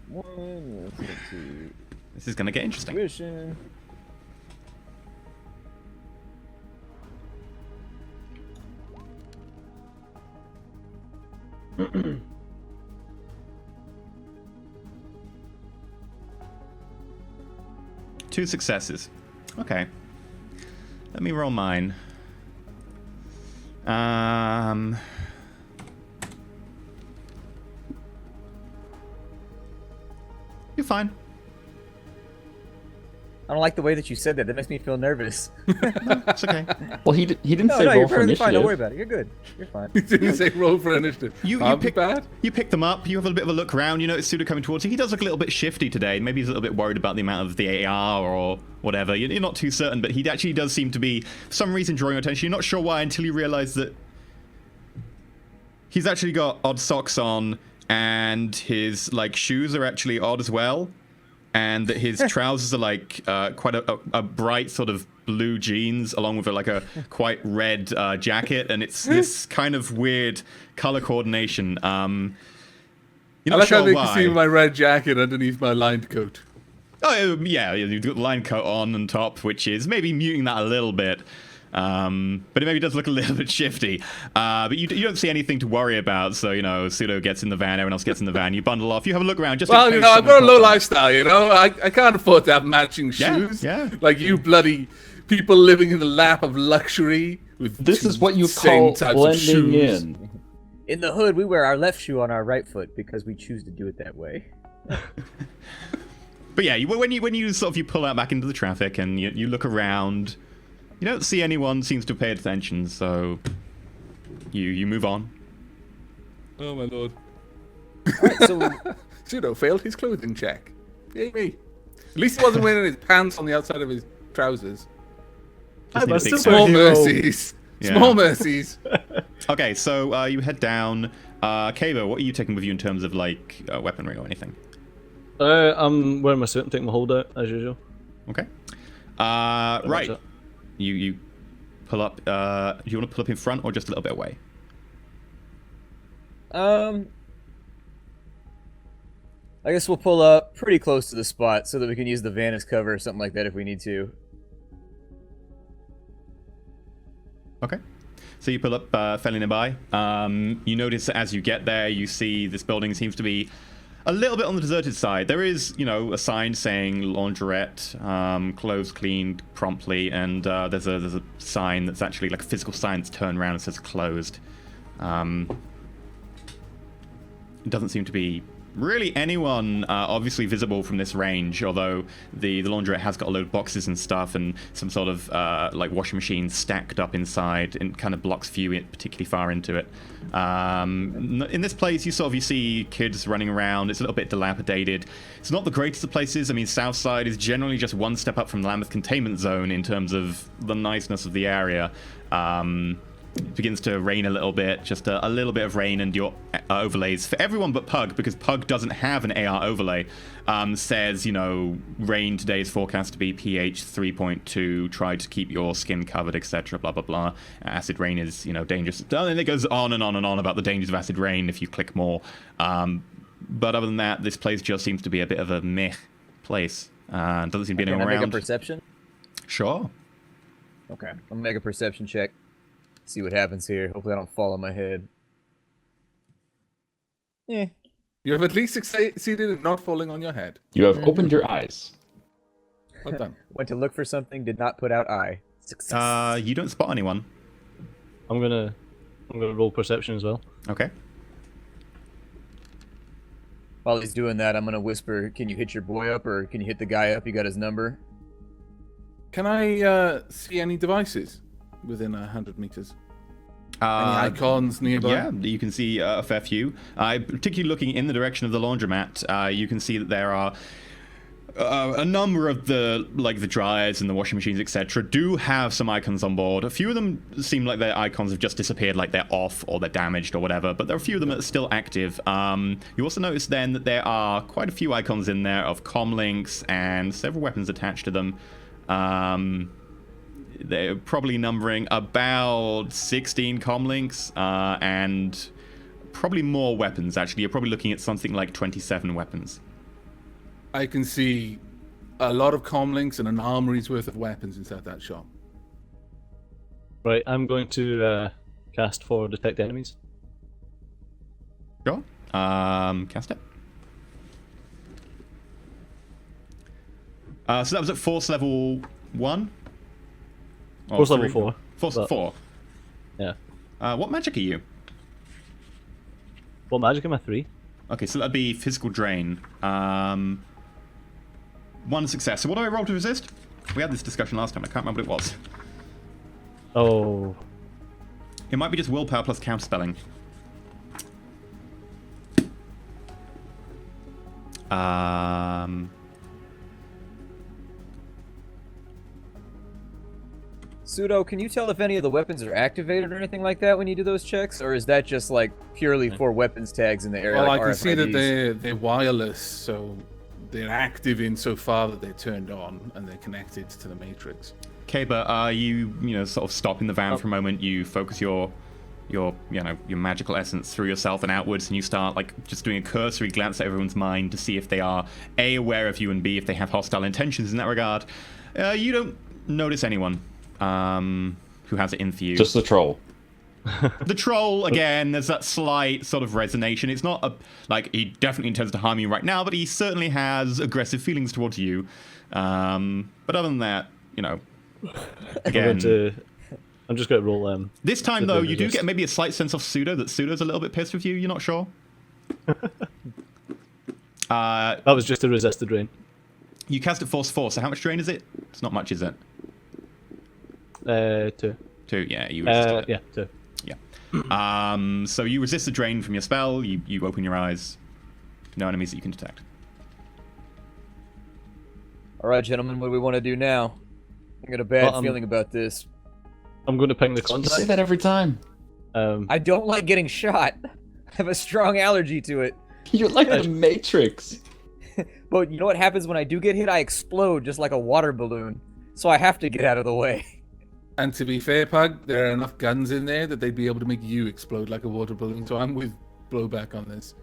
One, two. This is gonna get interesting. Mission. Two successes. Okay. Let me roll mine. You're fine. I don't like the way that you said that. That makes me feel nervous. It's okay. Well, he didn't No, say you're roll for perfectly initiative. fine. Don't worry about it. You're good. You're fine. You didn't say roll for initiative. You pick bad. You pick them up. You have a bit of a look around. You notice Suda coming towards you. He does look a little bit shifty today. Maybe he's a little bit worried about the amount of the AR or whatever. You're not too certain, but he actually does seem to be, for some reason, drawing your attention. You're not sure why until you realize that he's actually got odd socks on, and his shoes are actually odd as well. And that his trousers are quite a bright sort of blue jeans, along with a quite red jacket, and it's this kind of weird color coordination. You're I not like how sure they why. can see my red jacket underneath my lined coat. Oh yeah, you've got the line coat on top, which is maybe muting that a little bit. But it maybe does look a little bit shifty. But you don't see anything to worry about. So, Pseudo gets in the van, everyone else gets in the van, you bundle off, you have a look around. Just Well, in case I've got a someone low pops up. lifestyle, I can't afford to have matching shoes. Yeah. Like you bloody people living in the lap of luxury with This is what you same call types of blending shoes. in. In the hood, we wear our left shoe on our right foot because we choose to do it that way. But yeah, when you sort of you pull out back into the traffic and you look around, you don't see anyone seems to pay attention, so you move on. Oh my lord. Alright, so Pseudo failed his clothing check. Yay me. At least he wasn't wearing his pants on the outside of his trousers. Just need a big Small suit. mercies. Yeah. Small mercies. Okay, so you head down. Kaba, what are you taking with you in terms of like weaponry or anything? I'm wearing my suit and taking my hold out as usual. Okay. Pretty Right. much You pull up. Do you want to pull up in front or just a little bit away? I guess we'll pull up pretty close to the spot so that we can use the van as cover or something like that if we need to. Okay. So you pull up fairly nearby. You notice that as you get there, you see this building seems to be a little bit on the deserted side. There is, a sign saying laundrette, clothes cleaned promptly, and there's a sign that's actually like a physical sign that's turned around and says closed. It doesn't seem to be really anyone obviously visible from this range, although the laundrette has got a load of boxes and stuff and some sort of like washing machine stacked up inside and kind of blocks view particularly far into it. In this place you see kids running around. It's a little bit dilapidated. It's not the greatest of places. I mean, Southside is generally just one step up from the Lambeth Containment Zone in terms of the niceness of the area. It begins to rain a little bit, just a little bit of rain, and your overlays for everyone but Pug, because Pug doesn't have an AR overlay, says, rain today is forecast to be pH 3.2, try to keep your skin covered, etc., blah, blah, blah. Acid rain is, dangerous. And it goes on and on and on about the dangers of acid rain if you click more. But other than that, this place just seems to be a bit of a meh place. Doesn't seem to be anyone around. Can I make a perception? Sure. Okay, I'm gonna make a perception check. See what happens here. Hopefully I don't fall on my head. Yeah. You have at least succeeded in not falling on your head. You have opened your eyes. Well done. Went to look for something, did not put out eye. Success. You don't spot anyone. I'm gonna roll perception as well. Okay. While he's doing that, I'm gonna whisper, can you hit your boy up or can you hit the guy up? You got his number? Can I see any devices within 100 meters? Any icons nearby? Yeah, you can see a fair few. Particularly looking in the direction of the laundromat, you can see that there are a number of the dryers and the washing machines, etc., do have some icons on board. A few of them seem like their icons have just disappeared, like they're off or they're damaged or whatever, but there are a few of them that are still active. You also notice then that there are quite a few icons in there of comlinks and several weapons attached to them. They're probably numbering about 16 comlinks and probably more weapons, actually. You're probably looking at something like 27 weapons. I can see a lot of comlinks and an armory's worth of weapons inside that shop. Right, I'm going to cast for detect enemies. Sure. Cast it. So that was at force level 1? Force level 4. Force but, 4. Yeah. What magic are you? What magic am I? 3? Okay, so that'd be physical drain. 1 success. So what do I roll to resist? We had this discussion last time. I can't remember what it was. Oh. It might be just willpower plus counterspelling. Pseudo, can you tell if any of the weapons are activated or anything like that when you do those checks? Or is that just like purely for weapons tags in the area? Well, like I can see that RFIDs? they're wireless, so they're active insofar that they're turned on and they're connected to the matrix. Okay, but you sort of stop in the van for a moment. You focus your magical essence through yourself and outwards, and you start just doing a cursory glance at everyone's mind to see if they are A, aware of you, and B, if they have hostile intentions in that regard. You don't notice anyone who has it in for you. Just the troll. The troll, again, there's that slight sort of resignation. It's not he definitely intends to harm you right now, but he certainly has aggressive feelings towards you. But other than that, again... I'm just going to roll... this time, though, you do get maybe a slight sense of Pseudo, that Pseudo's a little bit pissed with you. You're not sure? that was just a resisted drain. You cast it Force 4, so how much drain is it? It's not much, is it? 2. 2, yeah. You resisted it. Yeah, 2. Yeah. So you resist the drain from your spell. You open your eyes. No enemies that you can detect. All right, gentlemen, what do we want to do now? I got a bad Well, feeling about this. I'm going to ping the You say contact. that every time. I don't like getting shot. I have a strong allergy to it. You're like the Matrix. But you know what happens when I do get hit? I explode just like a water balloon. So I have to get out of the way. And to be fair, Pug, there are enough guns in there that they'd be able to make you explode like a water balloon. So I'm with Blowback on this.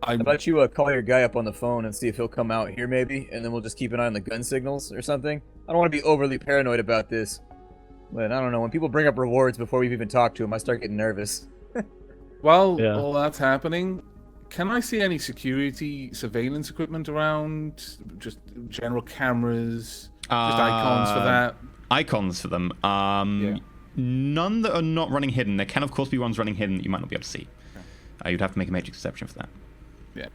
How about you call your guy up on the phone and see if he'll come out here maybe, and then we'll just keep an eye on the gun signals or something. I don't want to be overly paranoid about this. But I don't know, when people bring up rewards before we've even talked to them, I start getting nervous. While Yeah. all that's happening, can I see any security surveillance equipment around? Just general cameras, just icons for that? Icons for them. Yeah. None that are not running hidden. There can, of course, be ones running hidden that you might not be able to see. You'd have to make a matrix exception for that. Yeah.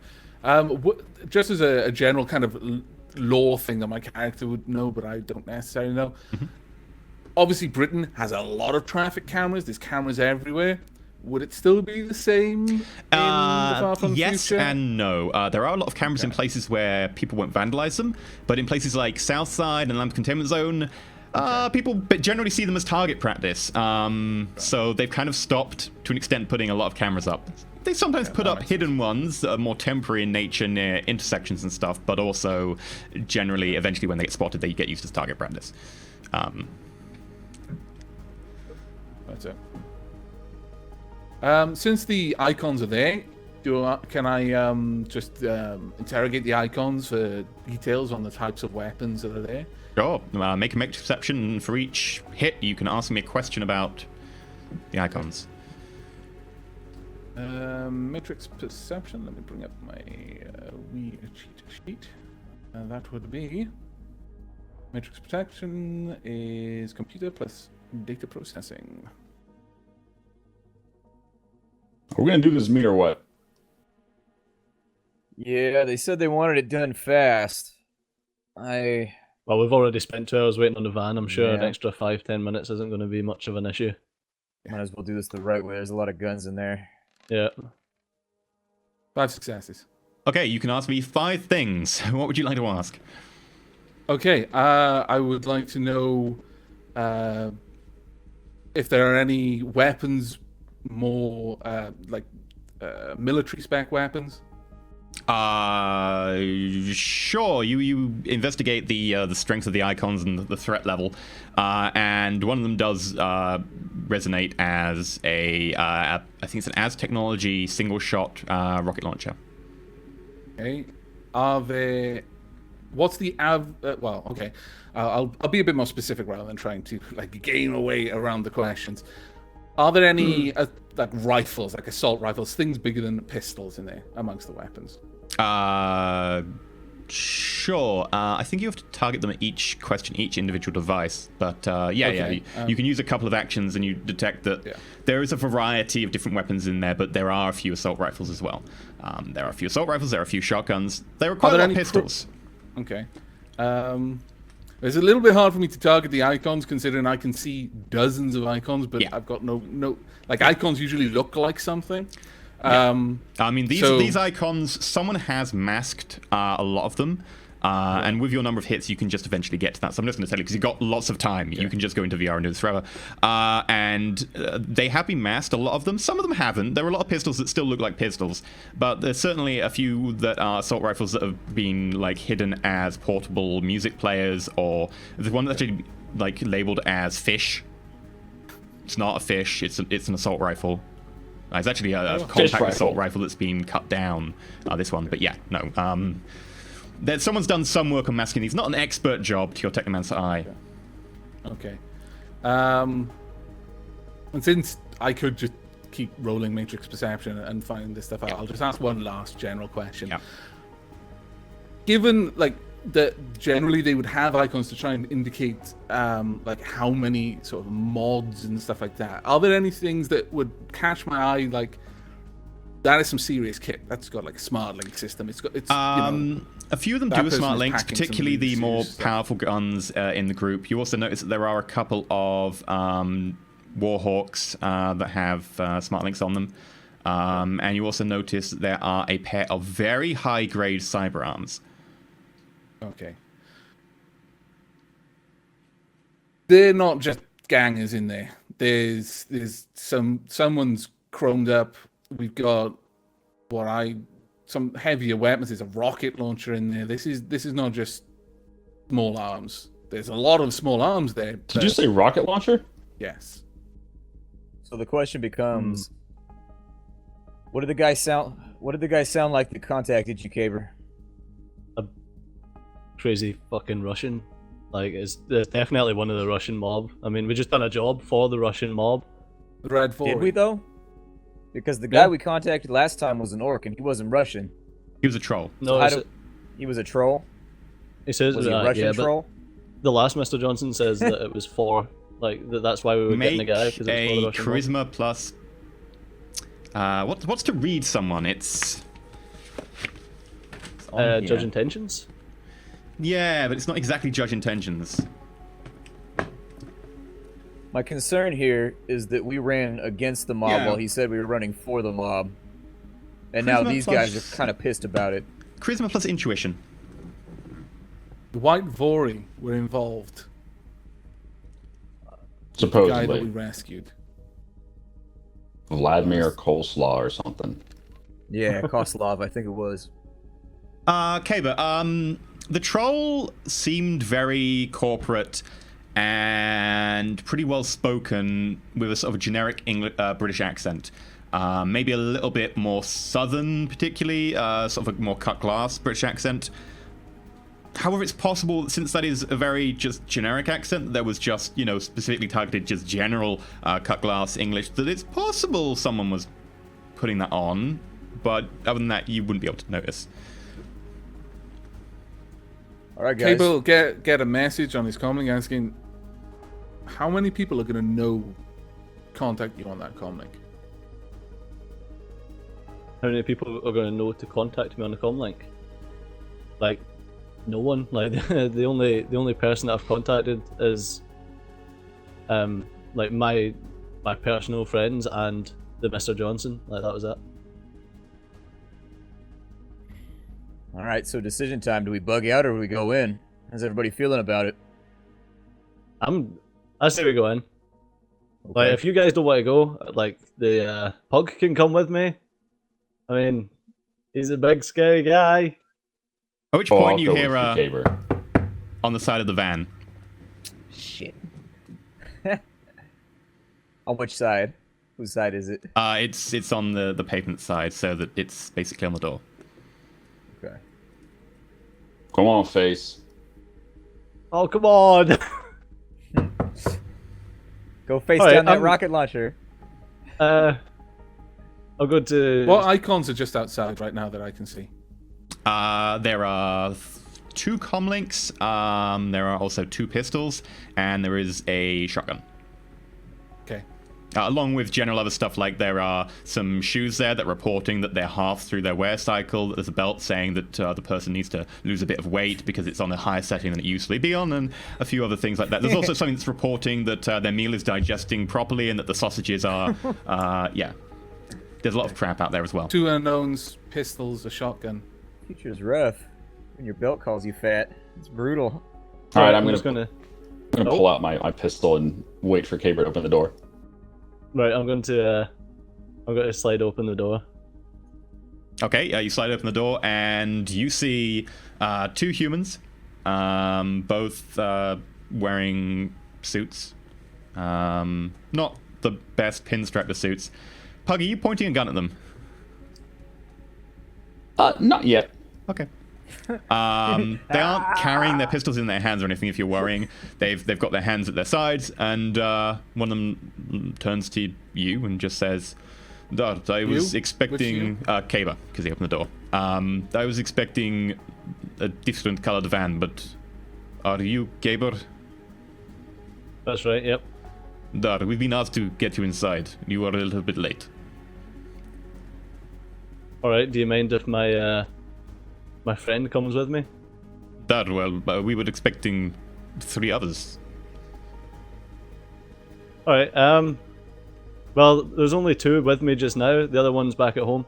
Just as a general kind of lore thing that my character would know, but I don't necessarily know. Obviously, Britain has a lot of traffic cameras. There's cameras everywhere. Would it still be the same in the far from yes future? and no. There are a lot of cameras in places where people won't vandalize them, but in places like Southside and Lamp Containment Zone, people generally see them as target practice. So they've kind of stopped, to an extent, putting a lot of cameras up. They sometimes put up hidden ones that are more temporary in nature near intersections and stuff, but also generally, eventually, when they get spotted, they get used as target practice. That's it. Since the icons are there, can I just interrogate the icons for details on the types of weapons that are there? Sure. Make a matrix perception, and for each hit, you can ask me a question about the icons. Matrix perception. Let me bring up my wee cheat sheet. That would be matrix perception is computer plus data processing. Are we gonna do this me or what? Yeah, they said they wanted it done fast. Well, we've already spent 2 hours waiting on the van. I'm sure an Yeah. extra 5-10 minutes isn't going to be much of an issue. Might as well do this the right way. There's a lot of guns in there. Yeah. 5 successes. Okay, you can ask me 5 things. What would you like to ask? Okay, I would like to know if there are any weapons more military spec weapons. Sure. You investigate the strength of the icons and the threat level, and one of them does resonate as I think it's an AS technology single shot rocket launcher. Okay, are there? What's the well? Okay, I'll be a bit more specific rather than trying to game away around the questions. Are there any rifles, like assault rifles, things bigger than pistols in there amongst the weapons? Sure. I think you have to target them at each individual device. But you can use a couple of actions and you detect that there is a variety of different weapons in there, but there are a few assault rifles as well. There are a few assault rifles, there are a few shotguns, there are quite a lot of pistols. Okay. It's a little bit hard for me to target the icons, considering I can see dozens of icons, but I've got no icons usually look like something. I mean, these icons, someone has masked a lot of them, and with your number of hits, you can just eventually get to that. So I'm just going to tell you, because you've got lots of time, you can just go into VR and do this forever. And they have been masked, a lot of them. Some of them haven't. There are a lot of pistols that still look like pistols, but there's certainly a few that are assault rifles that have been hidden as portable music players, or there's one that's actually labeled as fish. It's not a fish. It's an assault rifle. It's actually a compact assault rifle that's been cut down. This one, but no. Someone's done some work on masking these. Not an expert job, to your technomancer eye. Okay. And since I could just keep rolling matrix perception and finding this stuff out, I'll just ask one last general question. Yeah. Given that generally they would have icons to try and indicate how many sort of mods and stuff like that, are there any things that would catch my eye that is some serious kit that's got a smart link system? A few of them do smart links, particularly the more powerful guns in the group. You also notice that there are a couple of Warhawks that have smart links on them, and you also notice that there are a pair of very high grade cyber arms. Okay. They're not just gangers in there. There's someone's chromed up. We've got some heavier weapons. There's a rocket launcher in there. This is not just small arms. There's a lot of small arms there. Did you say rocket launcher? Yes. So the question becomes, what did the guy sound like that contacted you, Caber? A crazy fucking Russian. Like, it's definitely one of the Russian mob. I mean, we just done a job for the Russian mob. The Red Four. Did we though? Because the guy we contacted last time was an orc and he wasn't Russian. He was a troll. No, He was a troll? he says Was he a Russian troll? But the last Mr. Johnson says that it was for, like, that's why we were getting the guy. Make Because it was for the a Russian mob. charisma plus. What's to read someone? It's on here. Judge intentions? Yeah, but it's not exactly judge intentions. My concern here is that we ran against the mob Yeah. while he said we were running for the mob. And now Charisma these plus- guys are kind of pissed about it. Charisma plus intuition. The White Vori were involved. The guy that we Supposedly. rescued. Vladimir Coleslaw or something. Yeah, Koslov, I think it was. Okay, but the troll seemed very corporate and pretty well spoken with a sort of a generic British accent. Maybe a little bit more southern, particularly, sort of a more cut glass British accent. However, it's possible, since that is a very just generic accent, there was just, specifically targeted just general cut glass English, that it's possible someone was putting that on, but other than that, you wouldn't be able to notice. All right, guys. Cable get a message on his comlink asking how many people are going to contact you on that comlink. How many people are going to know to contact me on the comlink? Like, no one. Like, the only person that I've contacted is like my personal friends and the Mr. Johnson. Like, that was it. All right, so decision time. Do we bug out or do we go in? How's everybody feeling about it? I say we go in. Like, if you guys don't want to go, like, the pug can come with me. I mean, he's a big scary guy. At which Oh, point I'll you go hear with you, Caber. on the side of the van. Shit. On which side? Whose side is it? It's on the pavement side, so that it's basically on the door. Okay. Come on, face. Oh, come on! Go face All right, down that I'm- rocket launcher. I'll go to... What icons are just outside right now that I can see? There are 2 comlinks, there are also 2 pistols, and there is a shotgun. Okay. Along with general other stuff, like there are some shoes there that are reporting that they're half through their wear cycle. There's a belt saying that the person needs to lose a bit of weight because it's on a higher setting than it used to be on, and a few other things like that. There's also something that's reporting that their meal is digesting properly and that the sausages are, yeah. There's a lot of crap out there as well. 2 unknowns, pistols, a shotgun. Future's rough. When your belt calls you fat, it's brutal. All right, I'm just gonna pull out my pistol and wait for Caber to open the door. Right, I'm going to slide open the door. Okay, you slide open the door and you see 2 humans, both wearing suits. Not the best pinstripe of suits. Pug, are you pointing a gun at them? Not yet. Okay. They aren't carrying their pistols in their hands or anything if you're worrying. They've got their hands at their sides, and one of them turns to you and just says, "Dad, I was You? expecting Caber," because he opened the door. I was expecting a different colored van, but are you Caber? That's right, yep. Dad, we've been asked to get you inside. You are a little bit late. Alright, do you mind if my my friend comes with me? Dad, well, we were expecting 3 others. Alright, well, there's only 2 with me just now. The other one's back at home.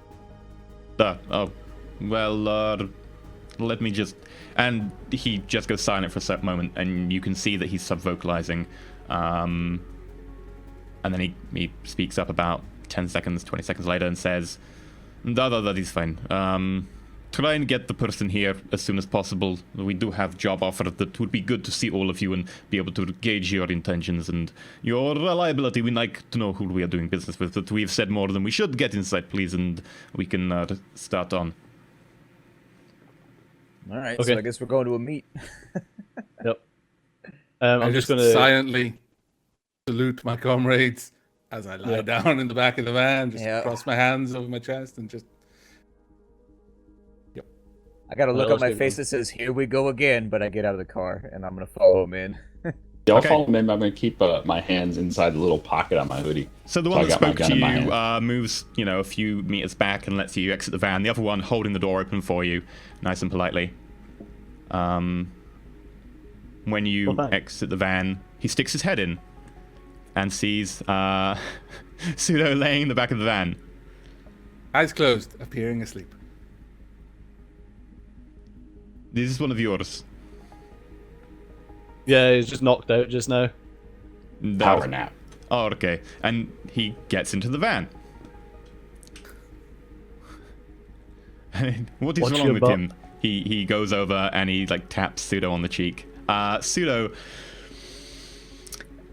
Dad, oh, well, let me just... And he just goes silent for a certain moment, and you can see that he's sub-vocalizing. And then he speaks up about 10 seconds, 20 seconds later and says, that is fine. Try and get the person here as soon as possible. We do have job offers that would be good to see all of you and be able to gauge your intentions and your reliability. We like to know who we are doing business with, but we've said more than we should. Get inside, please, and we can start on. All right, Okay. so I guess we're going to a meet. Yep. I'm just going to silently salute my comrades as I lie down in the back of the van, just cross my hands over my chest and just... I got a look on my face that says, here we go again, but I get out of the car, and I'm going to follow him in. Yeah, I'll follow him in. I'm going to keep my hands inside the little pocket on my hoodie. So the one that spoke to you moves, a few meters back and lets you exit the van. The other one holding the door open for you, nice and politely. When you exit the van, he sticks his head in and sees Pseudo laying in the back of the van. Eyes closed, appearing asleep. This is one of yours. Yeah, he's just knocked out just now. Power nap. Oh, okay. And he gets into the van. What is wrong with him? He goes over and he taps Pseudo on the cheek. Pseudo,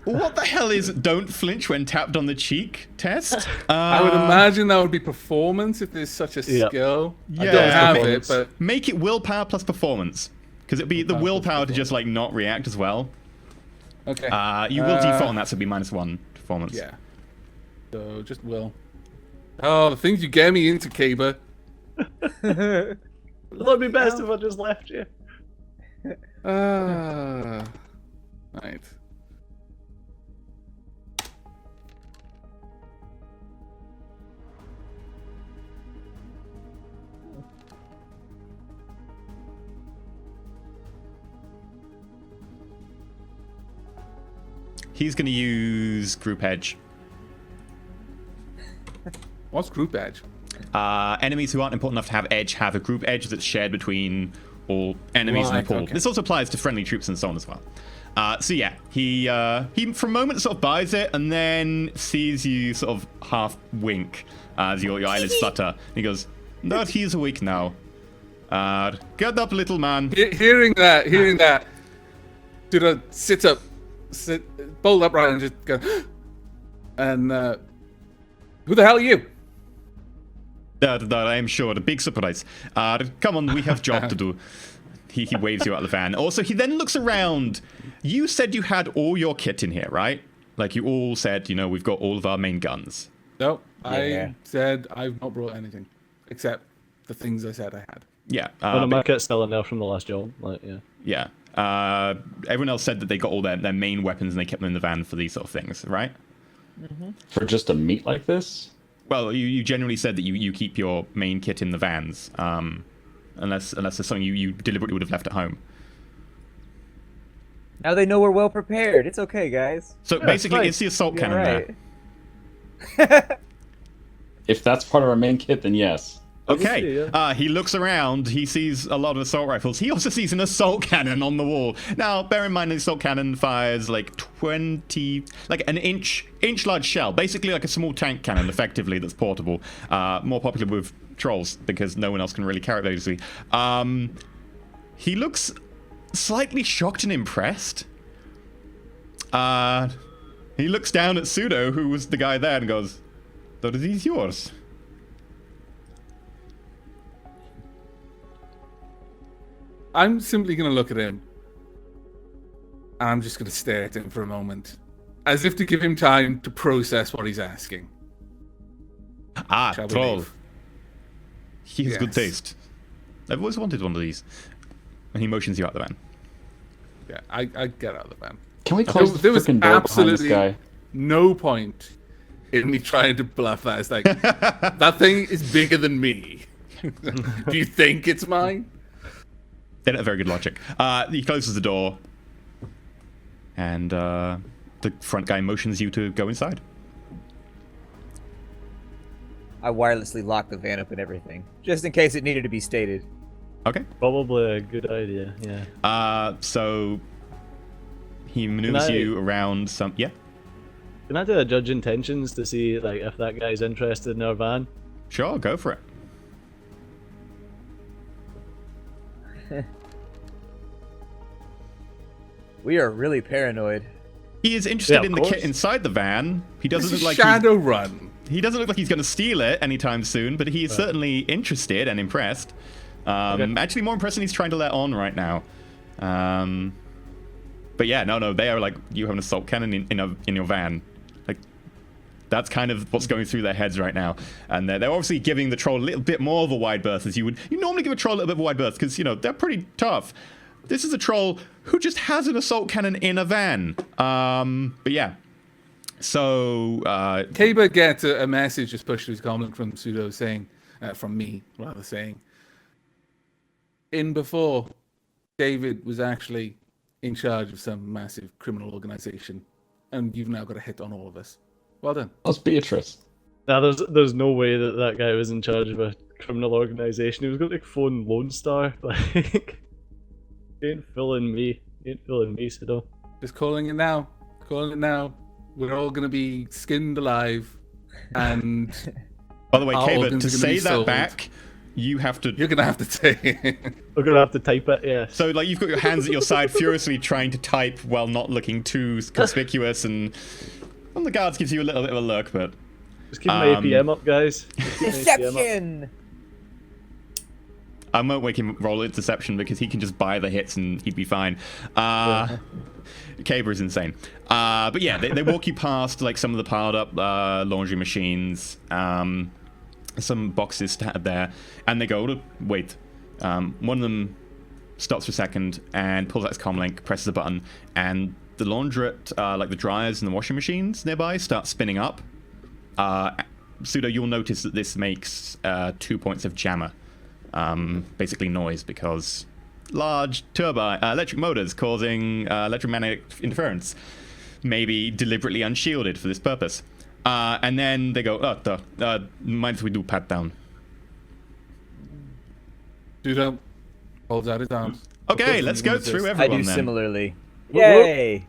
what the hell is don't flinch when tapped on the cheek test? I would imagine that would be performance if there's such a skill. Yeah, I don't have it, but make it willpower plus performance, because it'd be the willpower to just not react as well. Okay. You will default on that, so it'd be -1 performance. Yeah. So just will. Oh, the things you get me into, Kaber. It would be best if I just left you. Right. He's going to use Group Edge. What's Group Edge? Enemies who aren't important enough to have Edge have a Group Edge that's shared between all enemies in the pool. Okay. This also applies to friendly troops and so on as well. So yeah, he for a moment sort of buys it and then sees you sort of half wink as your eyelids flutter. He goes, "No, he's awake now. Get up, little man." Hearing that, Duda sits up, bolt upright, and just go. And who the hell are you? I am sure. A big surprise. Come on, we have job to do. He waves you out of the van. Also, he then looks around. You said you had all your kit in here, right? Like you all said, we've got all of our main guns. No, I said I've not brought anything except the things I said I had. Yeah. My kit's still in there from the last job. Yeah. Everyone else said that they got all their main weapons and they kept them in the van for these sort of things, right? Mm-hmm. For just a meet like this? Well, you generally said that you keep your main kit in the vans, unless there's something you deliberately would have left at home. Now they know we're well prepared. It's okay, guys. So basically, it's the assault cannon there. If that's part of our main kit, then yes. Okay. He looks around. He sees a lot of assault rifles. He also sees an assault cannon on the wall. Now, bear in mind, the assault cannon fires an inch large shell, basically like a small tank cannon, effectively, that's portable. More popular with trolls because no one else can really carry it very easily. He looks slightly shocked and impressed. He looks down at Pseudo, who was the guy there, and goes, "Are these yours?" I'm simply going to look at him. And I'm just going to stare at him for a moment. As if to give him time to process what he's asking. Troll. He has good taste. I've always wanted one of these. And he motions you out the van. Yeah, I get out of the van. Can we close the freaking door behind this guy? No point in me trying to bluff that. It's like, that thing is bigger than me. Do you think it's mine? They don't have very good logic. He closes the door, and the front guy motions you to go inside. I wirelessly locked the van up and everything, just in case it needed to be stated. Okay. Probably a good idea, yeah. So he maneuvers you around some. Yeah. Can I do a judge intentions to see like if that guy's interested in our van? Sure, go for it. We are really paranoid. He is interested of in the course. kit inside the van. He doesn't This look is like Shadowrun. he doesn't look like he's going to steal it anytime soon, but he is certainly interested and impressed. Actually, more impressed than he's trying to let on right now. But yeah, no, they are like, you have an assault cannon in your van. Like, that's kind of what's going through their heads right now. And they're obviously giving the troll a little bit more of a wide berth as you would. You normally give a troll a little bit of a wide berth because, they're pretty tough. This is a troll who just has an assault cannon in a van. But yeah. So, Kaber gets a message just pushed to his comment from Pseudo saying, from me, rather saying, in before, David was actually in charge of some massive criminal organization, and you've now got a hit on all of us. Well done. That's Beatrice. Nah, there's no way that guy was in charge of a criminal organization. He was going to phone Lone Star. Like, he ain't fooling me. He ain't fooling me, Sido. Just calling it now. Calling it now. We're all going to be skinned alive, and by the way, our Kaber, organs to are gonna say be that sold. back, you have to. You're going to have to take it. We're going to have to type it, yeah. So, like, you've got your hands at your side, furiously trying to type while not looking too conspicuous, and the guards gives you a little bit of a look, but Just keep my APM up, guys. Just keep my APM up. Deception! I won't make him roll a deception because he can just buy the hits and he'd be fine. Kaber is insane. But yeah, they walk you past like some of the piled up laundry machines, some boxes there, and they go, wait. One of them stops for a second and pulls out his comlink, presses a button, and the laundrette, like the dryers and the washing machines nearby, start spinning up. Pseudo, you'll notice that this makes 2 points of jammer. Basically noise, because large turbine electric motors causing electromagnetic interference, maybe deliberately unshielded for this purpose. And then they go, mind if we do pat down? Pseudo holds out his arms. Okay, let's go through I everyone do then. similarly. Whoop, Yay!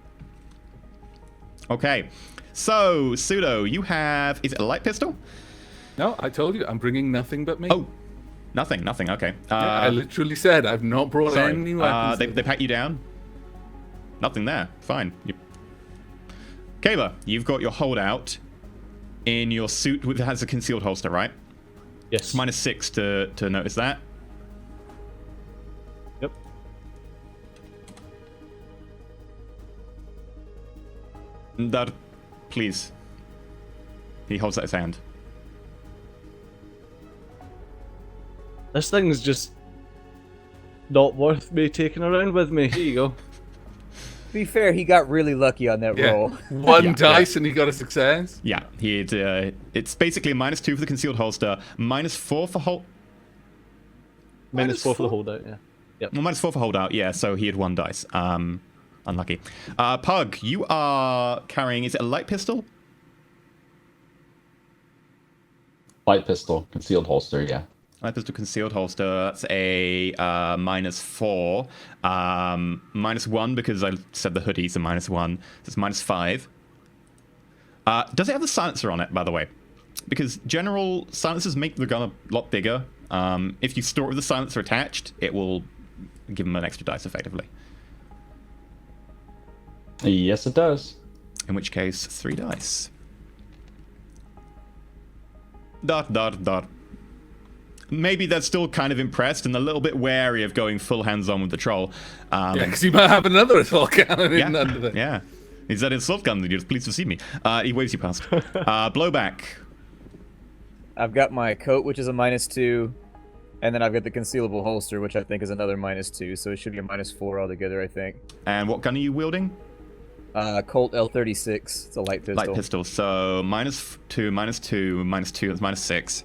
Okay, so Pseudo, you have, is it a light pistol? No, I told you, I'm bringing nothing but me. Oh, nothing, okay. I literally said I've not brought Sorry. any weapons. They pat you down? Nothing there. Fine. Kayla, you've got your holdout in your suit that has a concealed holster, right? Yes. -6 to notice that. Yep. That, please. He holds out his hand. This thing's just not worth me taking around with me. Here you go. To be fair, he got really lucky on that Yeah. roll. One Yeah, dice and he got a success. Yeah, it's basically -2 for the concealed holster, -4 for hold. -4 for the holdout, yeah. Well, -4 for holdout, yeah, so he had 1 dice. Unlucky. Pug, you are carrying, is it a light pistol? Light pistol, concealed holster, yeah. Light pistol, concealed holster, that's a -4. -1 because I said the hoodie's a -1, so it's -5. Does it have the silencer on it, by the way? Because general silencers make the gun a lot bigger. If you store it with the silencer attached, it will give them an extra dice effectively. Yes, it does. In which case, 3 dice. ... Maybe they're still kind of impressed and a little bit wary of going full hands-on with the troll. Yeah, because he might have another assault cannon Yeah, in under there. yeah. Is that assault gun? You're pleased to see me. He waves you past. Blowback. I've got my coat, which is a -2, and then I've got the concealable holster, which I think is another -2, so it should be a -4 altogether, I think. And what gun are you wielding? Colt L36. It's a light pistol. Light pistol. So -2, -2, -2. That's -6.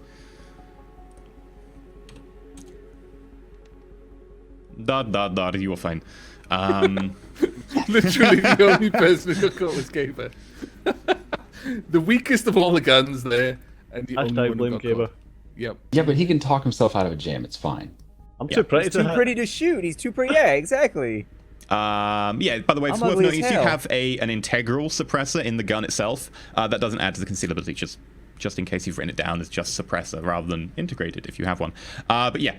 You were fine. Literally the only person who got caught was Caber. The weakest of all the guns there, and the only Hashtag one who blame got Caber. caught. Yep. Yeah, but he can talk himself out of a jam. It's fine. I'm too pretty He's to too hit. pretty to shoot. He's too pretty. Yeah, exactly. Yeah, by the way, it's I'm worth ugly as noting is you hell. have an integral suppressor in the gun itself. That doesn't add to the concealability, just in case you've written it down as just suppressor rather than integrated if you have one. But yeah,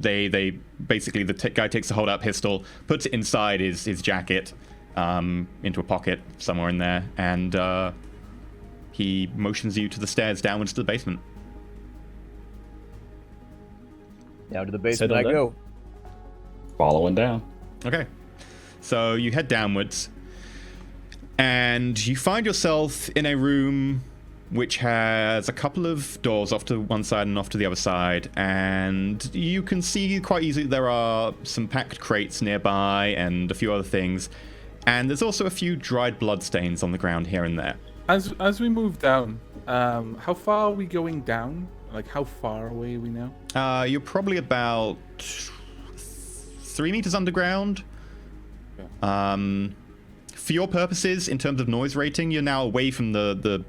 they basically, the guy takes the hold-out pistol, puts it inside his jacket, into a pocket somewhere in there, and he motions you to the stairs downwards to the basement. Down to the basement Settle I down. go. Following down. Okay, so you head downwards, and you find yourself in a room which has a couple of doors off to one side and off to the other side, and you can see quite easily there are some packed crates nearby and a few other things, and there's also a few dried blood stains on the ground here and there. As we move down, how far are we going down? Like, how far away are we now? You're probably about 3 meters underground. For your purposes, in terms of noise rating, you're now away from the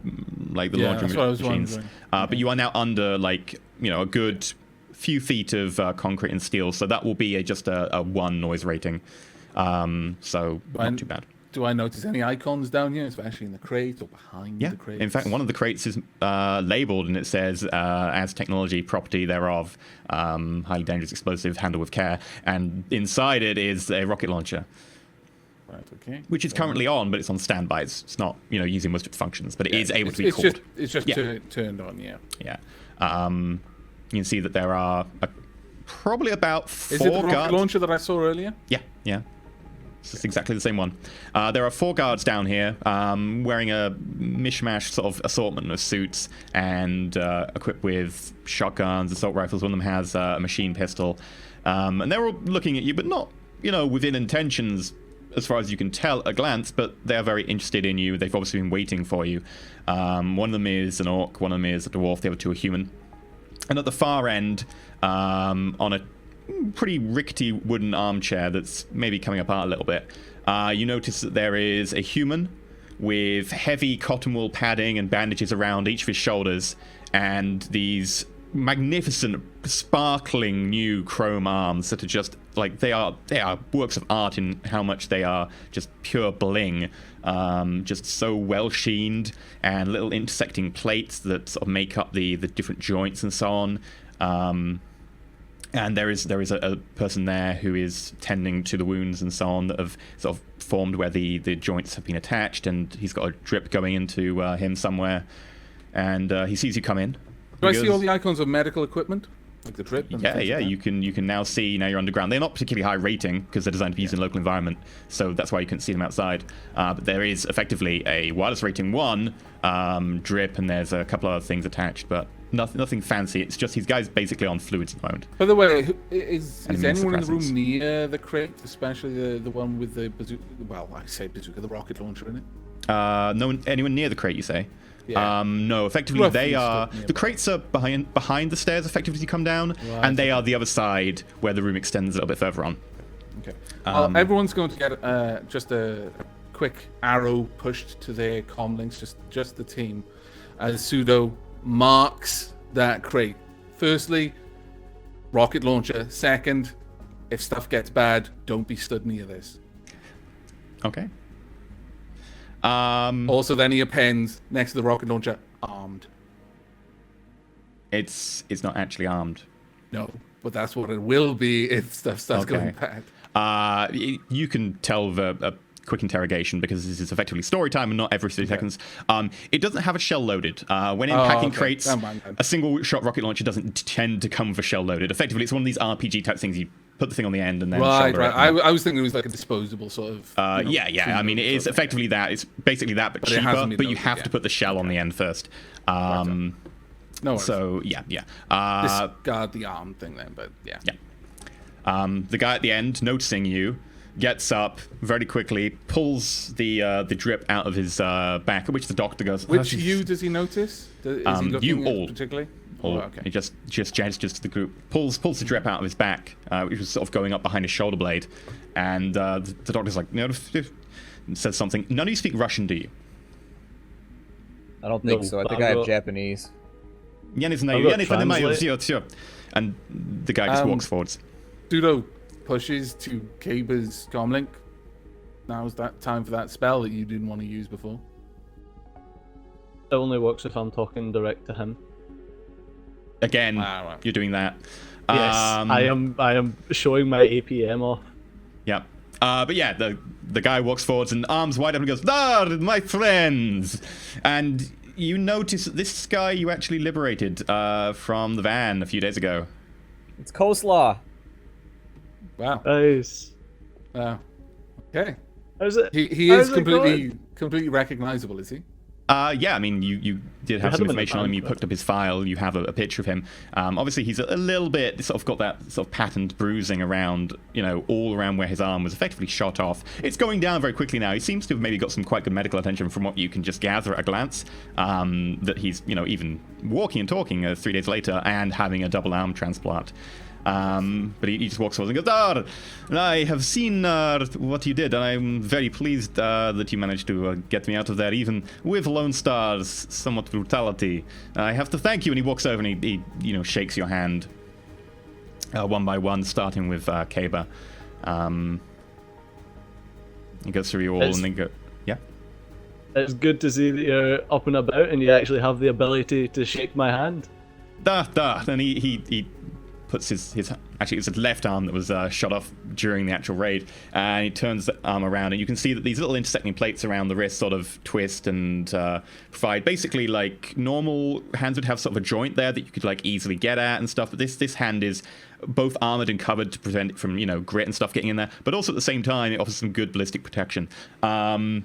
laundry that's what I was machines. wondering. But you are now under a good few feet of concrete and steel, so that will be just a 1 noise rating. So not too bad. Do I notice any icons down here, especially in the crate or behind Yeah. the crate? In fact, one of the crates is labeled, and it says, as technology property thereof, highly dangerous explosive, handle with care. And inside it is a rocket launcher, Right, okay. which is currently on, but it's on standby. It's not, using most of its functions, but it is able to be called. It's just Yeah. turned on, yeah. Yeah. You can see that there are probably about 4 Is it the rocket guards. launcher that I saw earlier? Yeah. It's exactly the same one. There are 4 guards down here, wearing a mishmash sort of assortment of suits and equipped with shotguns, assault rifles. One of them has a machine pistol. And they're all looking at you, but not, within intentions as far as you can tell at a glance, but they are very interested in you. They've obviously been waiting for you. One of them is an orc, one of them is a dwarf, the other 2 are human. And at the far end, on a pretty rickety wooden armchair that's maybe coming apart a little bit, you notice that there is a human with heavy cotton wool padding and bandages around each of his shoulders, and these magnificent, sparkling new chrome arms that are just like they are works of art in how much they are just pure bling, just so well sheened, and little intersecting plates that sort of make up the different joints and so on. And there is a person there who is tending to the wounds and so on that have sort of formed where the joints have been attached, and he's got a drip going into him somewhere, and he sees you come in. Do He I see goes, all the icons of medical equipment? Like the drip? and Yeah, things like that? you can now see, now you're underground. They're not particularly high rating because they're designed to be used in local environment, so that's why you couldn't see them outside. But there is effectively a wireless rating 1 drip, and there's a couple other things attached, but nothing fancy. It's just these guys basically on fluids at the moment. By the way, is And anyone in the room immunosuppressants. near the crate, especially the one with the bazooka? Well, I say bazooka, the rocket launcher in it. Anyone near the crate, you say? Yeah. No, effectively Roughly they are. stood nearby. The crates are behind the stairs, effectively, as you come down, Right, and they are the other side where the room extends a little bit further on. Okay. Everyone's going to get just a quick arrow pushed to their comm links, just the team, as Pseudo marks that crate. Firstly, rocket launcher. Second, if stuff gets bad, don't be stood near this. Okay. Also, then he appends next to the rocket launcher, armed. It's not actually armed. No, but that's what it will be if stuff starts going bad. You can tell a quick interrogation because this is effectively story time and not every 30 seconds. It doesn't have a shell loaded. When in packing okay. crates, Never mind then. a single shot rocket launcher doesn't tend to come with a shell loaded. Effectively, it's one of these RPG type things. You put the thing on the end and then Right. shoulder it. I was thinking it was like a disposable sort of. Yeah. I mean, it is effectively that. It's basically that, but it cheaper. hasn't been But you loaded, have yeah. to put the shell on the end first. No worries. So yeah. Discard the arm thing then, but yeah. Yeah. The guy at the end, noticing you, gets up very quickly, pulls the drip out of his back, at which the doctor goes, Which you does he notice? Is he looking you at all. particularly? Or okay. he just gestures to the group, pulls the drip out of his back, which was sort of going up behind his shoulder blade, and the doctor's like, says something. None of you speak Russian, do you? I don't think No, so. I but think I've I have got- Japanese. Я не I've знаю, got я не понимаю, translate. все. And the guy just walks forwards. Pseudo pushes to Kaber's comlink. Now's that time for that spell that you didn't want to use before. It only works if I'm talking direct to him. Again, Right. you're doing that. Yes, I am showing my APM off. Yeah. But yeah, the guy walks forwards and arms wide up and goes, "Ah, my friends!" And you notice that this guy you actually liberated from the van a few days ago. It's coleslaw. Wow. Nice. Wow. Okay. How's it? He how's is it completely recognizable, is he? Yeah, I mean, you did have had some him in the information on him. van, You but- picked up his file. You have a picture of him. Obviously, he's a little bit sort of got that sort of patterned bruising around, all around where his arm was effectively shot off. It's going down very quickly now. He seems to have maybe got some quite good medical attention from what you can just gather at a glance. That he's, even walking and talking 3 days later and having a double arm transplant. But he just walks forward and goes, I have seen what you did, and I'm very pleased that you managed to get me out of there, even with Lone Star's somewhat brutality. I have to thank you. And he walks over and he shakes your hand one by one, starting with Kaber. He goes through you all and then go, yeah? It's good to see that you're up and about and you actually have the ability to shake my hand. And he puts his actually it's his left arm that was shot off during the actual raid, and he turns the arm around, and you can see that these little intersecting plates around the wrist sort of twist and provide basically like normal hands would have sort of a joint there that you could like easily get at and stuff, but this hand is both armored and covered to prevent it from grit and stuff getting in there, but also at the same time it offers some good ballistic protection. Well,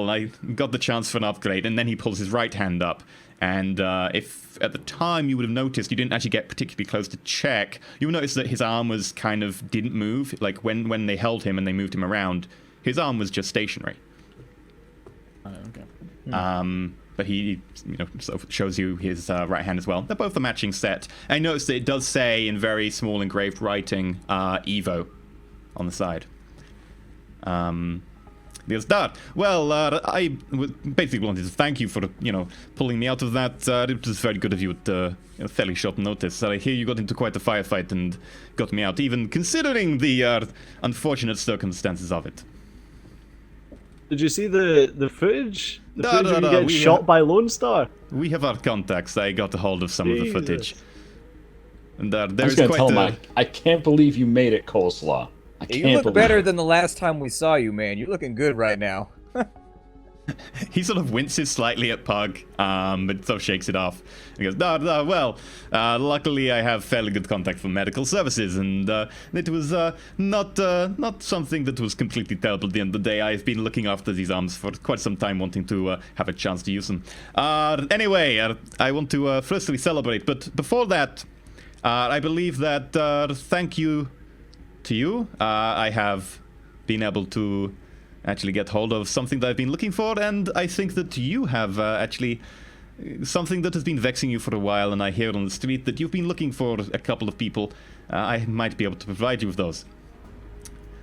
I got the chance for an upgrade. And then he pulls his right hand up, and if at the time you would have noticed, you didn't actually get particularly close to check, you would notice that his arm was kind of didn't move. Like when they held him and they moved him around, his arm was just stationary. Okay. But he sort of shows you his right hand as well. They're both a matching set. I noticed that it does say in very small engraved writing Evo on the side. Because I basically wanted to thank you for pulling me out of that. It was very good of you at fairly short notice. I hear you got into quite a firefight and got me out, even considering the unfortunate circumstances of it. Did you see the footage? The No, footage no, of no, you get we shot by Lone Star? We have our contacts. I got a hold of some of the footage. Jesus. And I there was is going to quite tell a... him, I can't believe you made it, Coleslaw. I can't You look believe better it. than the last time we saw you, man. You're looking good right now. He sort of winces slightly at Pug, but sort of shakes it off. He goes, luckily I have fairly good contact for medical services, and it was not something that was completely terrible at the end of the day. I've been looking after these arms for quite some time, wanting to have a chance to use them. Anyway, I want to firstly celebrate, but before that, I believe that thank you to you, I have been able to actually get hold of something that I've been looking for, and I think that you have actually something that has been vexing you for a while, and I hear on the street that you've been looking for a couple of people. I might be able to provide you with those.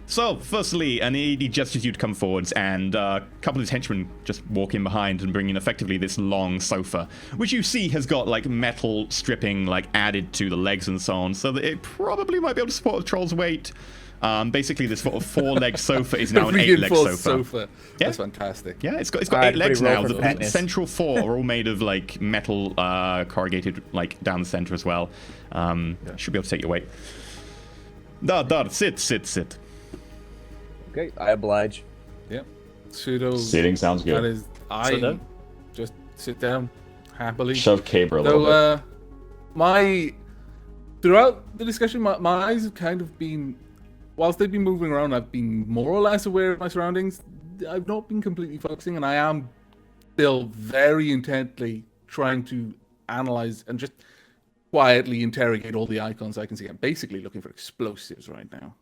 So, firstly, and he gestures you to come forwards, and a couple of his henchmen just walk in behind and bring in effectively this long sofa, which you see has got like metal stripping like added to the legs and so on, so that it probably might be able to support a troll's weight. Basically, this sort of four-leg sofa is now an eight-leg sofa. Yeah. That's fantastic. Yeah, it's got Alright, eight legs pretty now. roll for The fatness. central four are all made of like metal corrugated like down the center as well. Should be able to take your weight. Sit. Okay, I oblige. Yep. Pseudo. Sitting sounds That good. is. Sit down. Just sit down happily. Shove Caber a little bit. So, throughout the discussion, my eyes have kind of been, whilst they've been moving around, I've been more or less aware of my surroundings. I've not been completely focusing, and I am still very intently trying to analyze and just quietly interrogate all the icons I can see. I'm basically looking for explosives right now.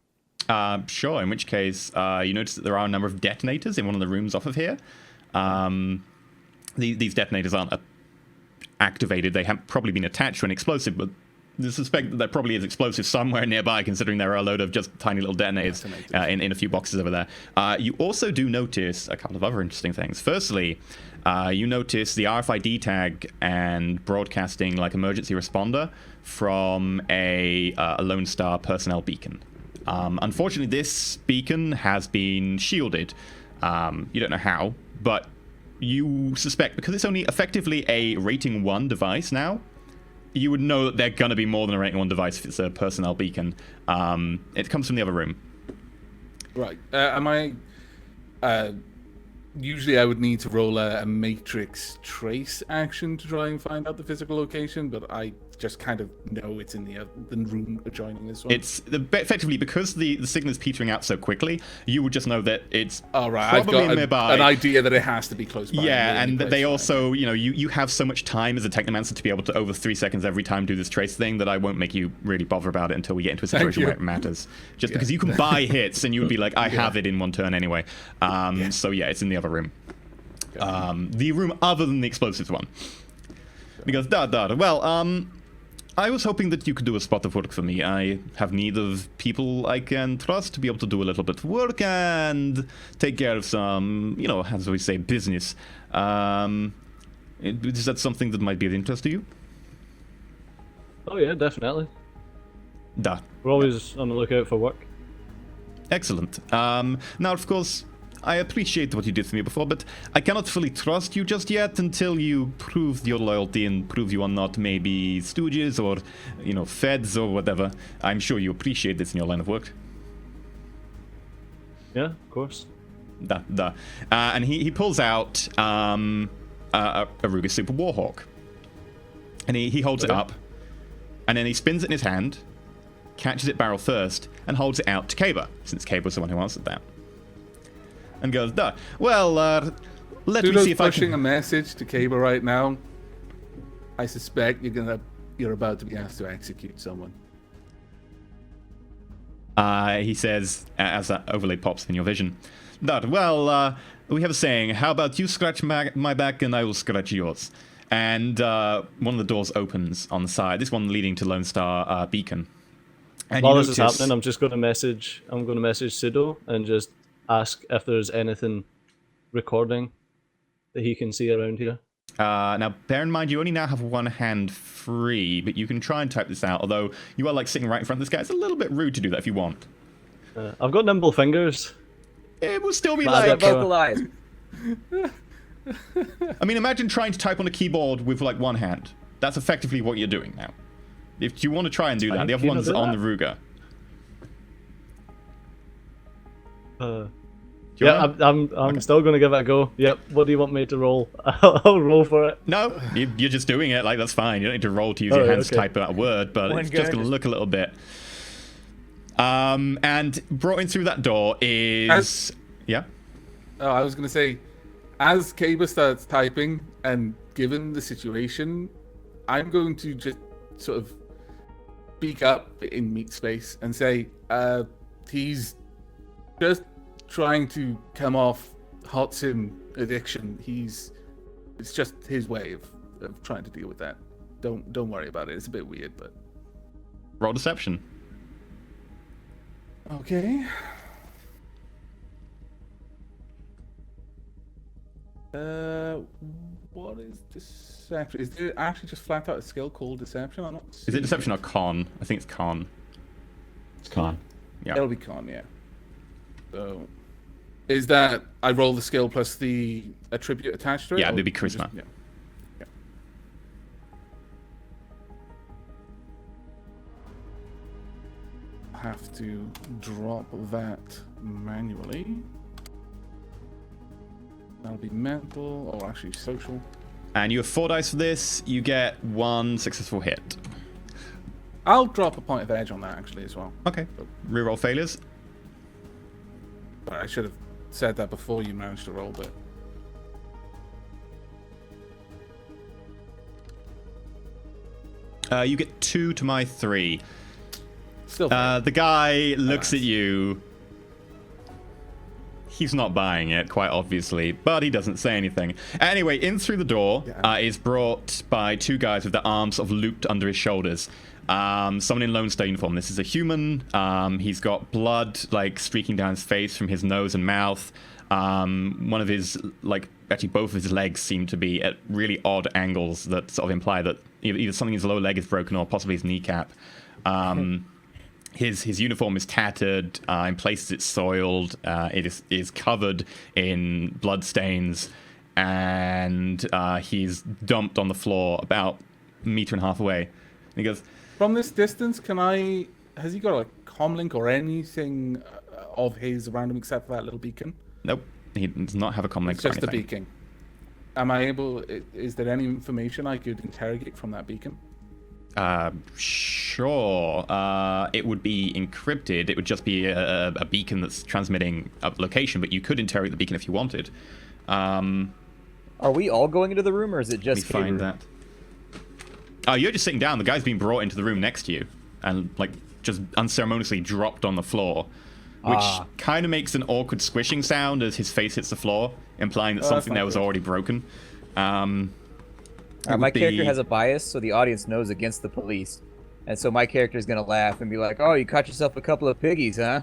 Sure, in which case, you notice that there are a number of detonators in one of the rooms off of here. These detonators aren't activated. They have probably been attached to an explosive, but suspect that there probably is explosives somewhere nearby, considering there are a load of just tiny little detonators in a few boxes over there. You also do notice a couple of other interesting things. Firstly, you notice the RFID tag and broadcasting like emergency responder from a Lone Star personnel beacon. Unfortunately, this beacon has been shielded. You don't know how, but you suspect, because it's only effectively a rating 1 device now, you would know that they're going to be more than a rating 1 device if it's a personnel beacon. It comes from the other room. Right. Am I... usually I would need to roll a matrix trace action to try and find out the physical location, but I just kind of know it's in the room adjoining this one. It's effectively, because the signal's petering out so quickly, you would just know that it's I've got nearby. an idea that it has to be close by. Yeah, and they also, you have so much time as a technomancer to be able to, over 3 seconds every time, do this trace thing that I won't make you really bother about it until we get into a situation where it matters. Just because you can buy hits, and you would be like, I have it in 1 turn anyway. So yeah, it's in the other room. The room other than the explosives one. Because, well, I was hoping that you could do a spot of work for me. I have need of people I can trust to be able to do a little bit of work and take care of some, as we say, business. Is that something that might be of interest to you? Oh yeah, definitely. Da. We're always on the lookout for work. Excellent. Now, of course, I appreciate what you did for me before, but I cannot fully trust you just yet until you prove your loyalty and prove you are not maybe stooges or, feds or whatever. I'm sure you appreciate this in your line of work. Yeah, of course. And he pulls out a Ruger Super Warhawk. And he holds it up, and then he spins it in his hand, catches it barrel first, and holds it out to Kaber, since Kaber was the one who answered that. And goes, well, let me see if I can... pushing a message to Kaber right now. I suspect you're about to be asked to execute someone. He says, as that overlay pops in your vision, well, we have a saying, how about you scratch my back and I will scratch yours. And one of the doors opens on the side, this one leading to Lone Star Beacon. And while this is happening, I'm going to message Pseudo and just ask if there's anything recording that he can see around here. Now, bear in mind, you only now have one hand free, but you can try and type this out, although you are, sitting right in front of this guy. It's a little bit rude to do that if you want. I've got nimble fingers. It will still be vocalize. I mean, imagine trying to type on a keyboard with, one hand. That's effectively what you're doing now. If you want to try and do that, the other one's on the Ruger. Yeah, I'm still going to give it a go. Yep. What do you want me to roll? I'll roll for it. No, you're just doing it. That's fine. You don't need to roll to use your hands to type out a word, but it's just going to look a little bit. And brought in through that door is... Yeah? Oh, I was going to say, as Kaber starts typing, and given the situation, I'm going to just sort of speak up in meat space and say, he's just trying to come off hot sim addiction. It's just his way of trying to deal with that. Don't worry about it. It's a bit weird, but roll deception. Okay. What is deception? Is there actually just flat out a skill called deception? I'm not. Is it deception or con? I think it's con. It's con. Yeah. It'll be con, yeah. So, is that I roll the skill plus the attribute attached to it? Yeah, it'd be charisma. Yeah. Have to drop that manually. That'll be mental, or actually social. And you have 4 dice for this. You get 1 successful hit. I'll drop a point of edge on that actually as well. Okay. Reroll failures. I should have said that before you managed to roll, but You get 2 to my 3. still. The guy looks at you. He's not buying it, quite obviously, but he doesn't say anything. Anyway, in through the door is brought by 2 guys with their arms sort of looped under his shoulders. Someone in Lone Star uniform. This is a human. He's got blood like streaking down his face from his nose and mouth. One of his, actually both of his legs seem to be at really odd angles that sort of imply that either something in his lower leg is broken or possibly his kneecap. His uniform is tattered. In places it's soiled. It is covered in blood stains, and he's dumped on the floor about a meter and a half away. And he goes, From this distance, has he got a comlink or anything of his around him except for that little beacon? nope, he does not have a comm link It's or just the anything. beacon. Am I able? Is there any information I could interrogate from that beacon? Sure. It would be encrypted. It would just be a beacon that's transmitting a location, but you could interrogate the beacon if you wanted. Are we all going into the room, or is it Let me just find Gabriel? that. You're just sitting down. The guy's been brought into the room next to you and, just unceremoniously dropped on the floor, which kind of makes an awkward squishing sound as his face hits the floor, implying that something not there was good. already broken. My character has a bias, so the audience knows against the police. And so my character is going to laugh and be like, oh, you caught yourself a couple of piggies, huh?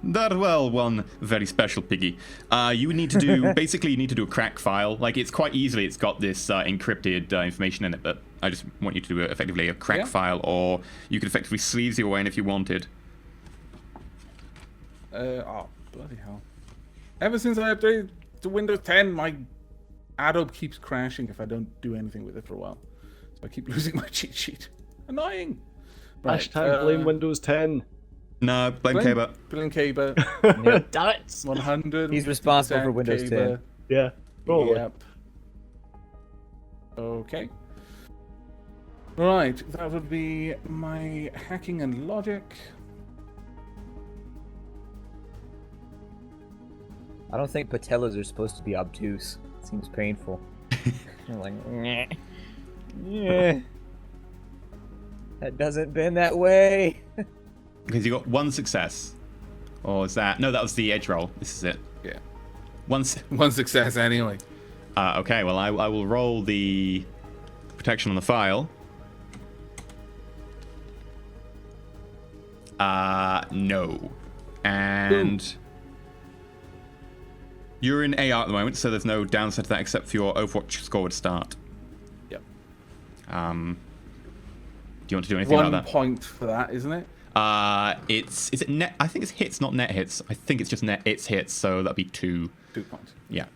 That well, one very special piggy. You would need to do basically you need to do a crack file. It's quite easily it's got this encrypted information in it, but I just want you to do effectively a crack file, or you could effectively sleaze your way in if you wanted. Oh, bloody hell. Ever since I updated to Windows 10, my Adobe keeps crashing if I don't do anything with it for a while. So I keep losing my cheat sheet. Annoying. Hashtag blame Windows 10. No, blame Kaber. Blame Kaber. Damn it. 100. He's responsible for Windows 10. Yeah, probably. Yep. Okay. Right, that would be my hacking and logic. I don't think patellas are supposed to be obtuse. It seems painful. You're like, yeah. That doesn't bend that way. Because you got one success. Or is that... No, that was the edge roll. This is it. Yeah. One success anyway. okay, well, I will roll the protection on the file. No. And... You're in AR at the moment, so there's no downside to that except for your Overwatch score would start. Yep. Do you want to do anything about 1 that? point for that, isn't it? Is it net? I think it's hits, not net hits. I think it's just net it's hits, so that'd be 2. 2 points. Yeah. Do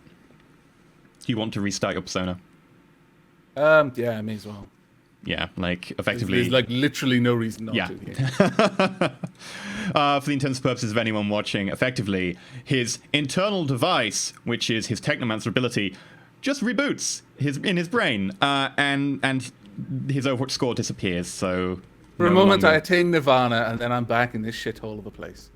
you want to restart your persona? Yeah, I may as well. Yeah, effectively. There's literally no reason not to. For the intents and purposes of anyone watching, effectively, his internal device, which is his Technomancer ability, just reboots in his brain, and his Overwatch score disappears. So For a moment, I attain Nirvana, and then I'm back in this shithole of a place.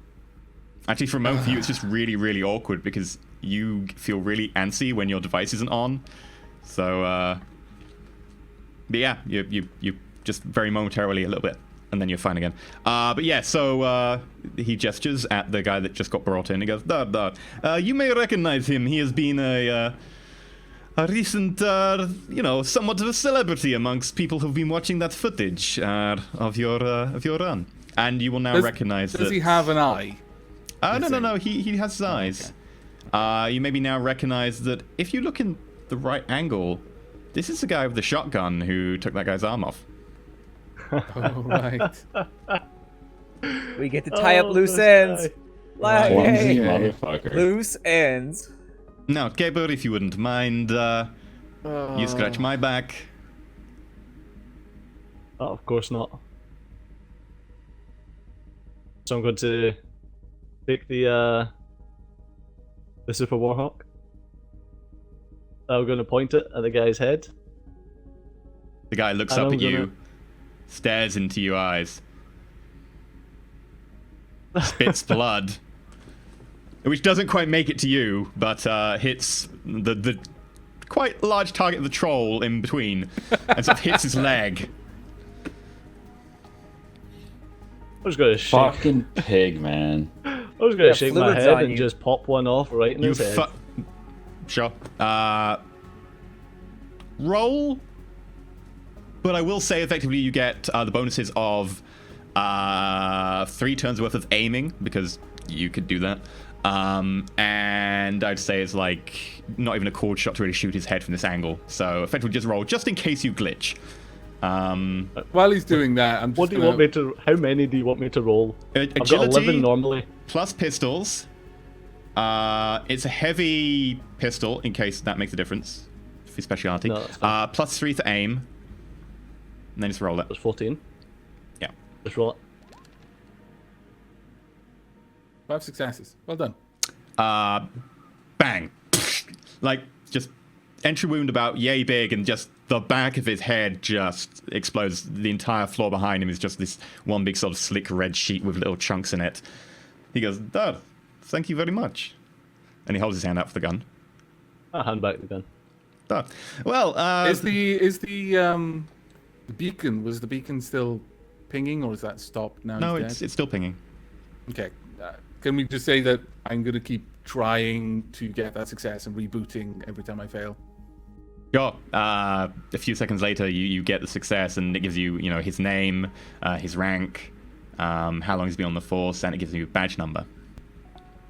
Actually, for a moment for you, it's just really, really awkward because you feel really antsy when your device isn't on. So, but yeah, you just very momentarily a little bit, and then you're fine again. But yeah, so he gestures at the guy that just got brought in. He goes, you may recognize him. He has been a recent, somewhat of a celebrity amongst people who've been watching that footage of your run. And you will now recognize that... Does he have an eye? No. He has his eyes. Okay. You maybe now recognize that if you look in the right angle, this is the guy with the shotgun who took that guy's arm off. Oh, right. We get to tie up loose ends. Clumsy motherfucker. Loose ends. Now, Gaber, if you wouldn't mind, you scratch my back. Oh, of course not. So I'm going to take the Super Warhawk. I'm going to point it at the guy's head. The guy looks up at you, stares into your eyes, spits blood, which doesn't quite make it to you, but hits the quite large target of the troll in between, and sort of hits his leg. I was going to shake. Fucking pig, man. I was going to shake my fluids head on and you. just pop one off right in his head. Sure. Roll But I will say, effectively, you get the bonuses of 3 turns worth of aiming, because you could do that. And I'd say it's like not even a cord shot to really shoot his head from this angle. So effectively just roll, just in case you glitch. While he's doing that, I'm just What do you want me to? How many do you want me to roll? I've got 11 normally. Plus pistols. It's a heavy pistol, in case that makes a difference for your speciality. No, that's fine. Plus 3 for aim. And then just roll it. That's 14. Yeah. Just roll it. 5 successes. Well done. Bang. Like, just entry wound about yay big, and just the back of his head just explodes. The entire floor behind him is just this one big sort of slick red sheet with little chunks in it. He goes, "Dad, thank you very much." And he holds his hand out for the gun. I hand back the gun. Dad. Well, Is the beacon, was the beacon still pinging, or is that stopped now? no, he's it's dead? still pinging. Okay. Can we just say that I'm going to keep trying to get that success and rebooting every time I fail? Sure. A few seconds later, you get the success, and it gives you, his name, his rank, how long he's been on the force, and it gives you a badge number,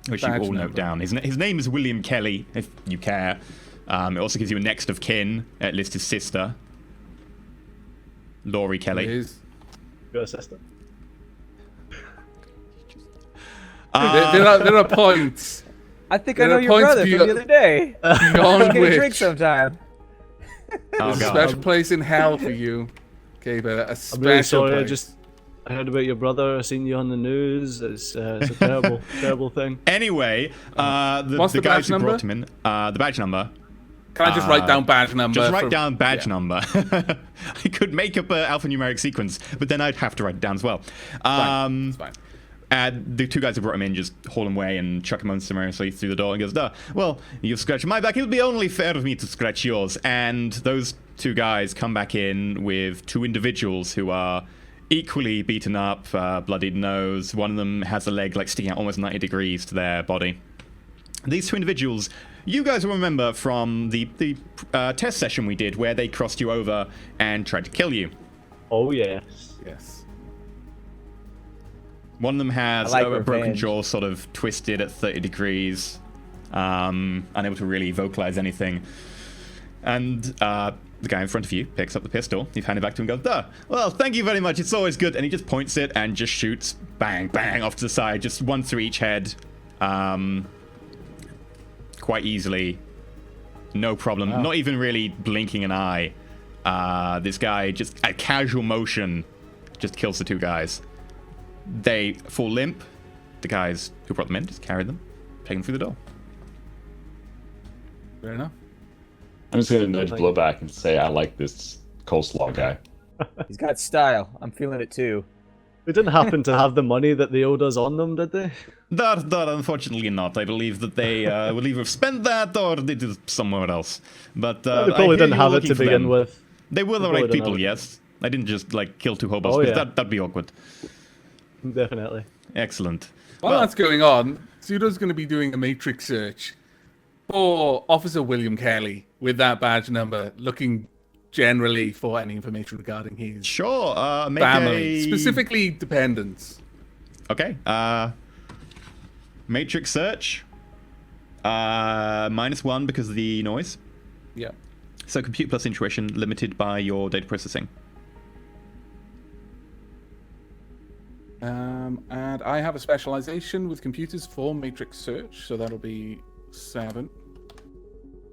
which you all note down. His name is William Kelly, if you care. It also gives you a next of kin. It lists his sister, Laurie Kelly. It is. Your sister. There are points I think I There know are your points brother from the other day. beyond Get a drink which sometime. Oh, there's a God. special place in hell for you. Okay, but a special I'm really sorry. place. I heard about your brother. I seen you on the news. It's a terrible, terrible thing. Anyway, What's the the guys badge who number? brought him in, the badge number. Can I just write down badge number? Just write for- down badge yeah. number. I could make up an alphanumeric sequence, but then I'd have to write it down as well. Fine. It's fine. And the 2 guys who brought him in just haul him away and chuck him unceremoniously through the door and goes, "Duh, well, you've scratched my back. It'll be only fair of me to scratch yours." And those 2 guys come back in with 2 individuals who are equally beaten up, bloodied nose. One of them has a leg like sticking out almost 90 degrees to their body. These 2 individuals, you guys will remember from the test session we did where they crossed you over and tried to kill you. Oh yes. Yes. One of them has I like a broken revenge. jaw, sort of twisted at 30 degrees, unable to really vocalize anything. And the guy in front of you picks up the pistol. You hand it back to him and goes, "Duh, well, thank you very much. It's always good." And he just points it and just shoots, bang, bang, off to the side, just 1 through each head, quite easily. No problem. Wow. Not even really blinking an eye. This guy, just a casual motion, just kills the 2 guys. They fall limp. The guys who brought them in just carry them, take them through the door. Fair enough. I'm just gonna nudge Blow back and say I like this coleslaw guy. He's got style. I'm feeling it too. They didn't happen to have the money that they owed us on them, did they? That unfortunately not. I believe that they will either spend that or they did it somewhere else. But They I probably hear didn't you have it looking to for begin them. with. They were the They probably right didn't people, have it. yes. I didn't just like kill 2 hobos Oh, because yeah. that'd be awkward. Definitely. Excellent. While that's going on, Pseudo's going to be doing a matrix search for Officer William Kelly with that badge number, looking generally for any information regarding his Sure. Make family, a... specifically dependents. Okay. Matrix search. -1 because of the noise. Yeah. So compute plus intuition limited by your data processing. And I have a specialization with computers for matrix search, so that'll be 7.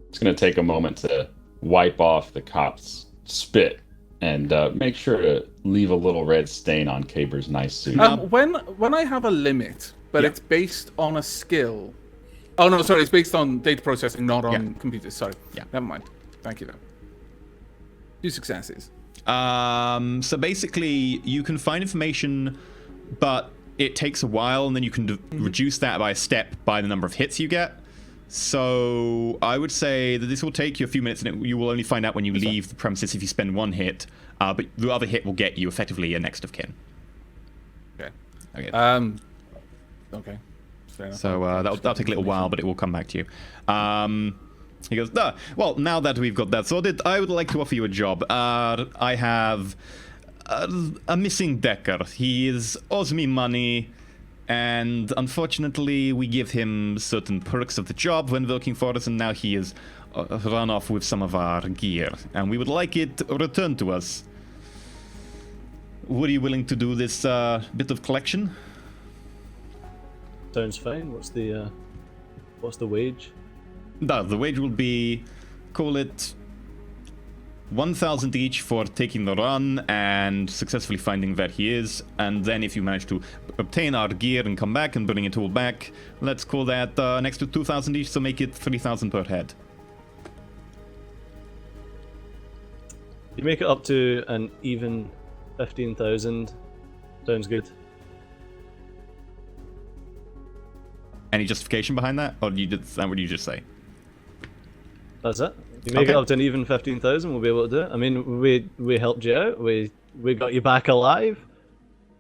It's gonna take a moment to wipe off the cop's spit and make sure to leave a little red stain on Caber's nice suit. When I have a limit, but Yeah. it's based on a skill. Oh no, sorry, it's based on data processing, not on Yeah. computers. Sorry. Yeah. Never mind. Thank you though. 2 successes. So basically, you can find information, but it takes a while, and then you can reduce that by a step by the number of hits you get. So I would say that this will take you a few minutes, and you will only find out when you leave the premises if you spend 1 hit. But the other hit will get you effectively a next of kin. Okay. Okay. Okay. Fair enough. So that'll take a little while, but it will come back to you. He goes, well, now that we've got that sorted, I would like to offer you a job. I have a missing decker. He owes me money, and unfortunately, we give him certain perks of the job when working for us, and now he has run off with some of our gear, and we would like it returned to us. Were you willing to do this bit of collection? Sounds fine. What's the wage? The wage will be, call it 1,000 each for taking the run and successfully finding where he is, and then if you manage to obtain our gear and come back and bring it all back, let's call that next to 2,000 each, so make it 3,000 per head. You make it up to an even 15,000. Sounds good. Any justification behind that, or is that what you just say? That's it. You make it up to an even 15,000, we'll be able to do it. I mean, we helped you out. We got you back alive.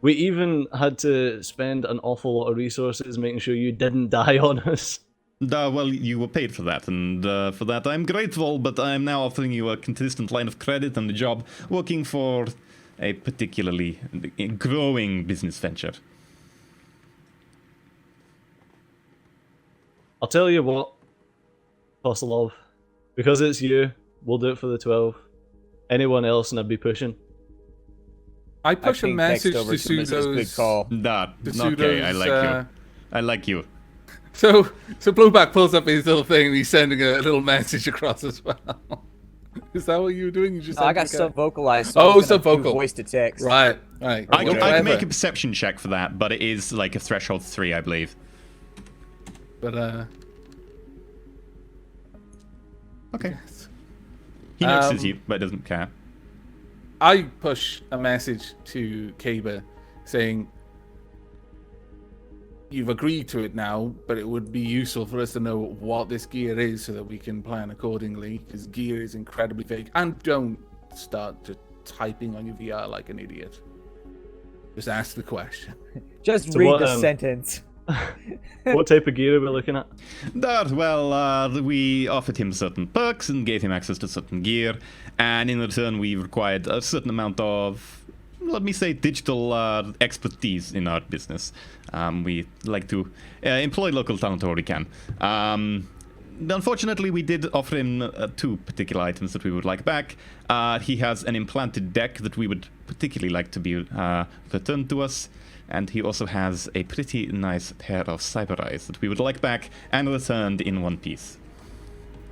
We even had to spend an awful lot of resources making sure you didn't die on us. Well, you were paid for that, and for that I'm grateful, but I'm now offering you a consistent line of credit and a job working for a particularly growing business venture. I'll tell you what, Cost of Love, because it's you, we'll do it for the 12. Anyone else, and I'd be pushing. I push a think message text over to to him is a good Pseudo's. call. Okay, I like you. I like you. So Blowback pulls up his little thing and he's sending a little message across as well. Is that what you were doing? You just No, I got sub-vocalized. So Oh, I'm gonna do sub-vocal. voice to text. Right. I You're can make clever. a perception check for that, but it is like a threshold 3, I believe. But Okay. He notices Um, you, but doesn't care. I push a message to Kaba saying, you've agreed to it now, but it would be useful for us to know what this gear is so that we can plan accordingly, because gear is incredibly vague. And don't start just typing on your VR like an idiot. Just ask the question. Just So read what, the sentence. What type of gear are we looking at? We offered him certain perks and gave him access to certain gear, and in return we required a certain amount of, let me say, digital expertise in our business. We like to employ local talent where we can. Unfortunately, we did offer him 2 particular items that we would like back. He has an implanted deck that we would particularly like to be returned to us. And he also has a pretty nice pair of cyber eyes that we would like back and returned in one piece.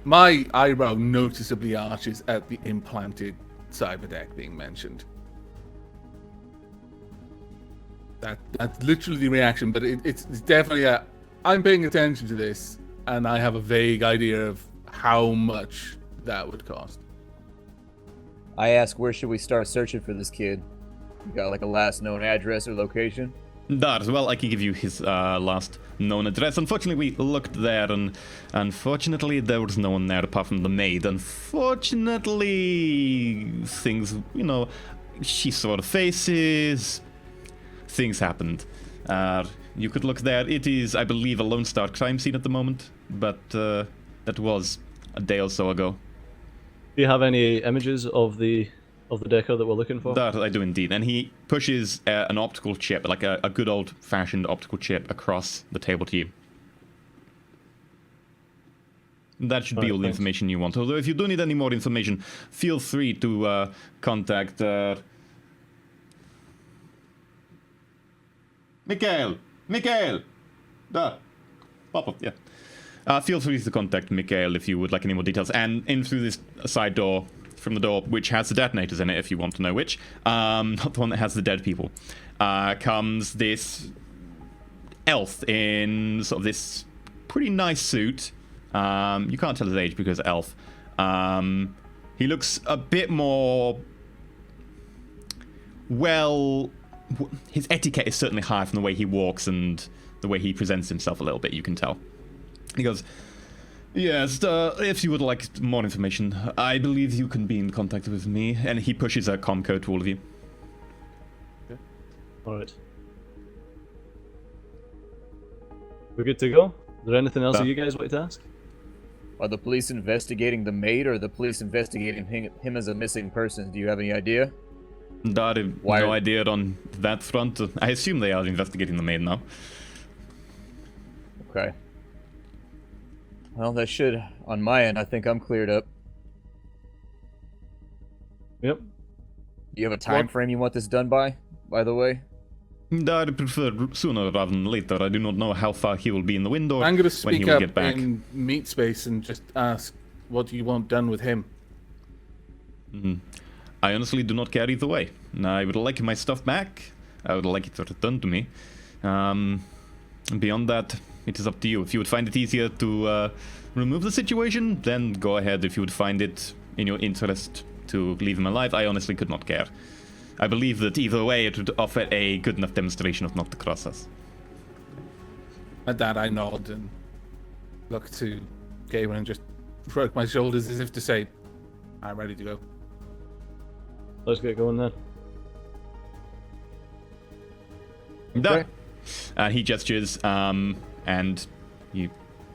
My eyebrow noticeably arches at the implanted cyber deck being mentioned. That's literally the reaction, but it's definitely a... I'm paying attention to this, and I have a vague idea of how much that would cost. I ask, where should we start searching for this kid? You got like a last known address or location? Well, I can give you his last known address. Unfortunately, we looked there, and unfortunately, there was no one there apart from the maid. Unfortunately, things, she saw the faces. Things happened. You could look there. It is, I believe, a Lone Star crime scene at the moment, but that was a day or so ago. Do you have any images of the decker that we're looking for? That I do indeed. And he pushes an optical chip, like a good old-fashioned optical chip, across the table to you. That should be all the thanks. information you want. Although if you do need any more information, feel free to contact... Mikhail! Pop up, yeah. Feel free to contact Mikhail if you would like any more details. And in through this side door, from the door which has the detonators in it, if you want to know which, not the one that has the dead people, comes this elf in sort of this pretty nice suit. You can't tell his age because elf. He looks a bit more... Well, his etiquette is certainly higher from the way he walks and the way he presents himself a little bit, you can tell. He goes, yes, if you would like more information, I believe you can be in contact with me. And he pushes a comm code to all of you. Okay. Alright. We're good to go? Is there anything else that you guys wanted to ask? Are the police investigating the maid, or are the police investigating him as a missing person? Do you have any idea? I have no idea on that front. I assume they are investigating the maid now. Okay. Well, that should, on my end, I think I'm cleared up. Yep. Do you have a time frame you want this done by the way? I prefer sooner rather than later. I do not know how far he will be in the window I'm going to when he speak will up get back. in meat space and just ask, what do you want done with him? I honestly do not care either way. I would like my stuff back. I would like it returned to me. Beyond that, it is up to you. If you would find it easier to remove the situation, then go ahead. If you would find it in your interest to leave him alive, I honestly could not care. I believe that either way it would offer a good enough demonstration of not to cross us. At that, I nod and look to Galen and just shrug my shoulders as if to say, I'm ready to go. Let's get going then. Okay. He gestures, and you,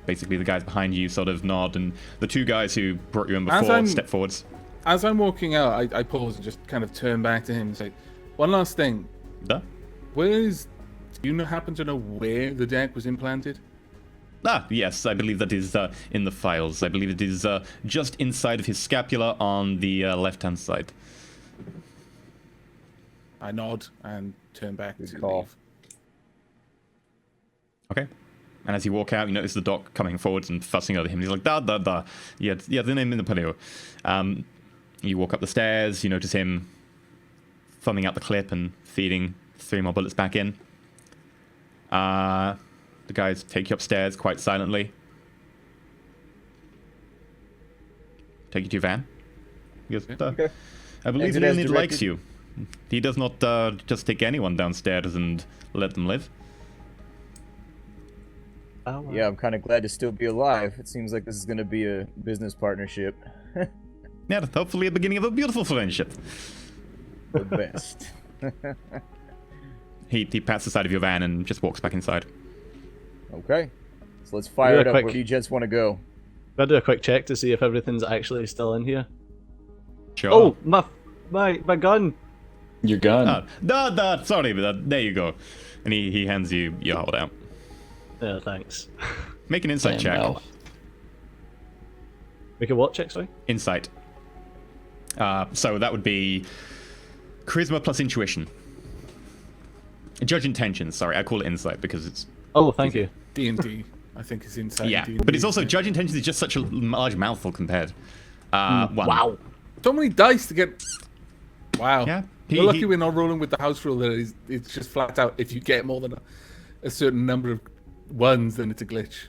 basically the guys behind you sort of nod, and the two guys who brought you in before step forwards. As I'm walking out, I pause and just kind of turn back to him and say, one last thing. Duh. Do you happen to know where the deck was implanted? Yes, I believe that is in the files. I believe it is just inside of his scapula on the left-hand side. I nod and turn back to call. leave. Okay. And as you walk out, you notice the doc coming forwards and fussing over him. He's like, da. Yeah, the name in the paleo. You walk up the stairs, you notice him thumbing out the clip and feeding 3 more bullets back in. The guys take you upstairs quite silently. Take you to your van. He goes, Okay. I believe Exit as Leonid likes directed. you. He does not just take anyone downstairs and let them live. Oh, wow. Yeah, I'm kind of glad to still be alive. It seems like this is going to be a business partnership. Yeah, hopefully a beginning of a beautiful friendship. The best. He pats the side of your van and just walks back inside. Okay. So let's fire Yeah, it up. quick. Where do you gents want to go? Gotta do a quick check to see if everything's actually still in here. Sure. Oh, my gun! Your gun. Sorry, but there you go. And he hands you your holdout. Yeah, thanks. Make an insight check. No. Make a what check, sorry? Insight. So that would be charisma plus intuition. Judge intentions. Sorry, I call it insight because it's Oh, thank you. D&D, I think, is inside yeah, D&D. but it's also judge intentions is just such a large mouthful compared. One. Wow. So many dice to get... Wow. Yeah. You're lucky we're not rolling with the house rule that it's just flat out. If you get more than a certain number of ones, then it's a glitch.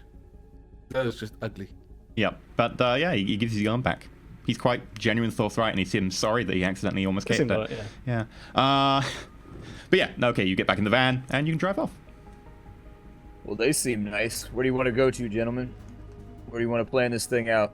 That is just ugly. Yeah, but yeah, he gives his gun back. He's quite genuine, forthright, and he seems sorry that he accidentally almost Seemed kicked it. alright, yeah. Yeah. But yeah, okay, you get back in the van and you can drive off. Well, they seem nice. Where do you want to go to, gentlemen? Where do you want to plan this thing out?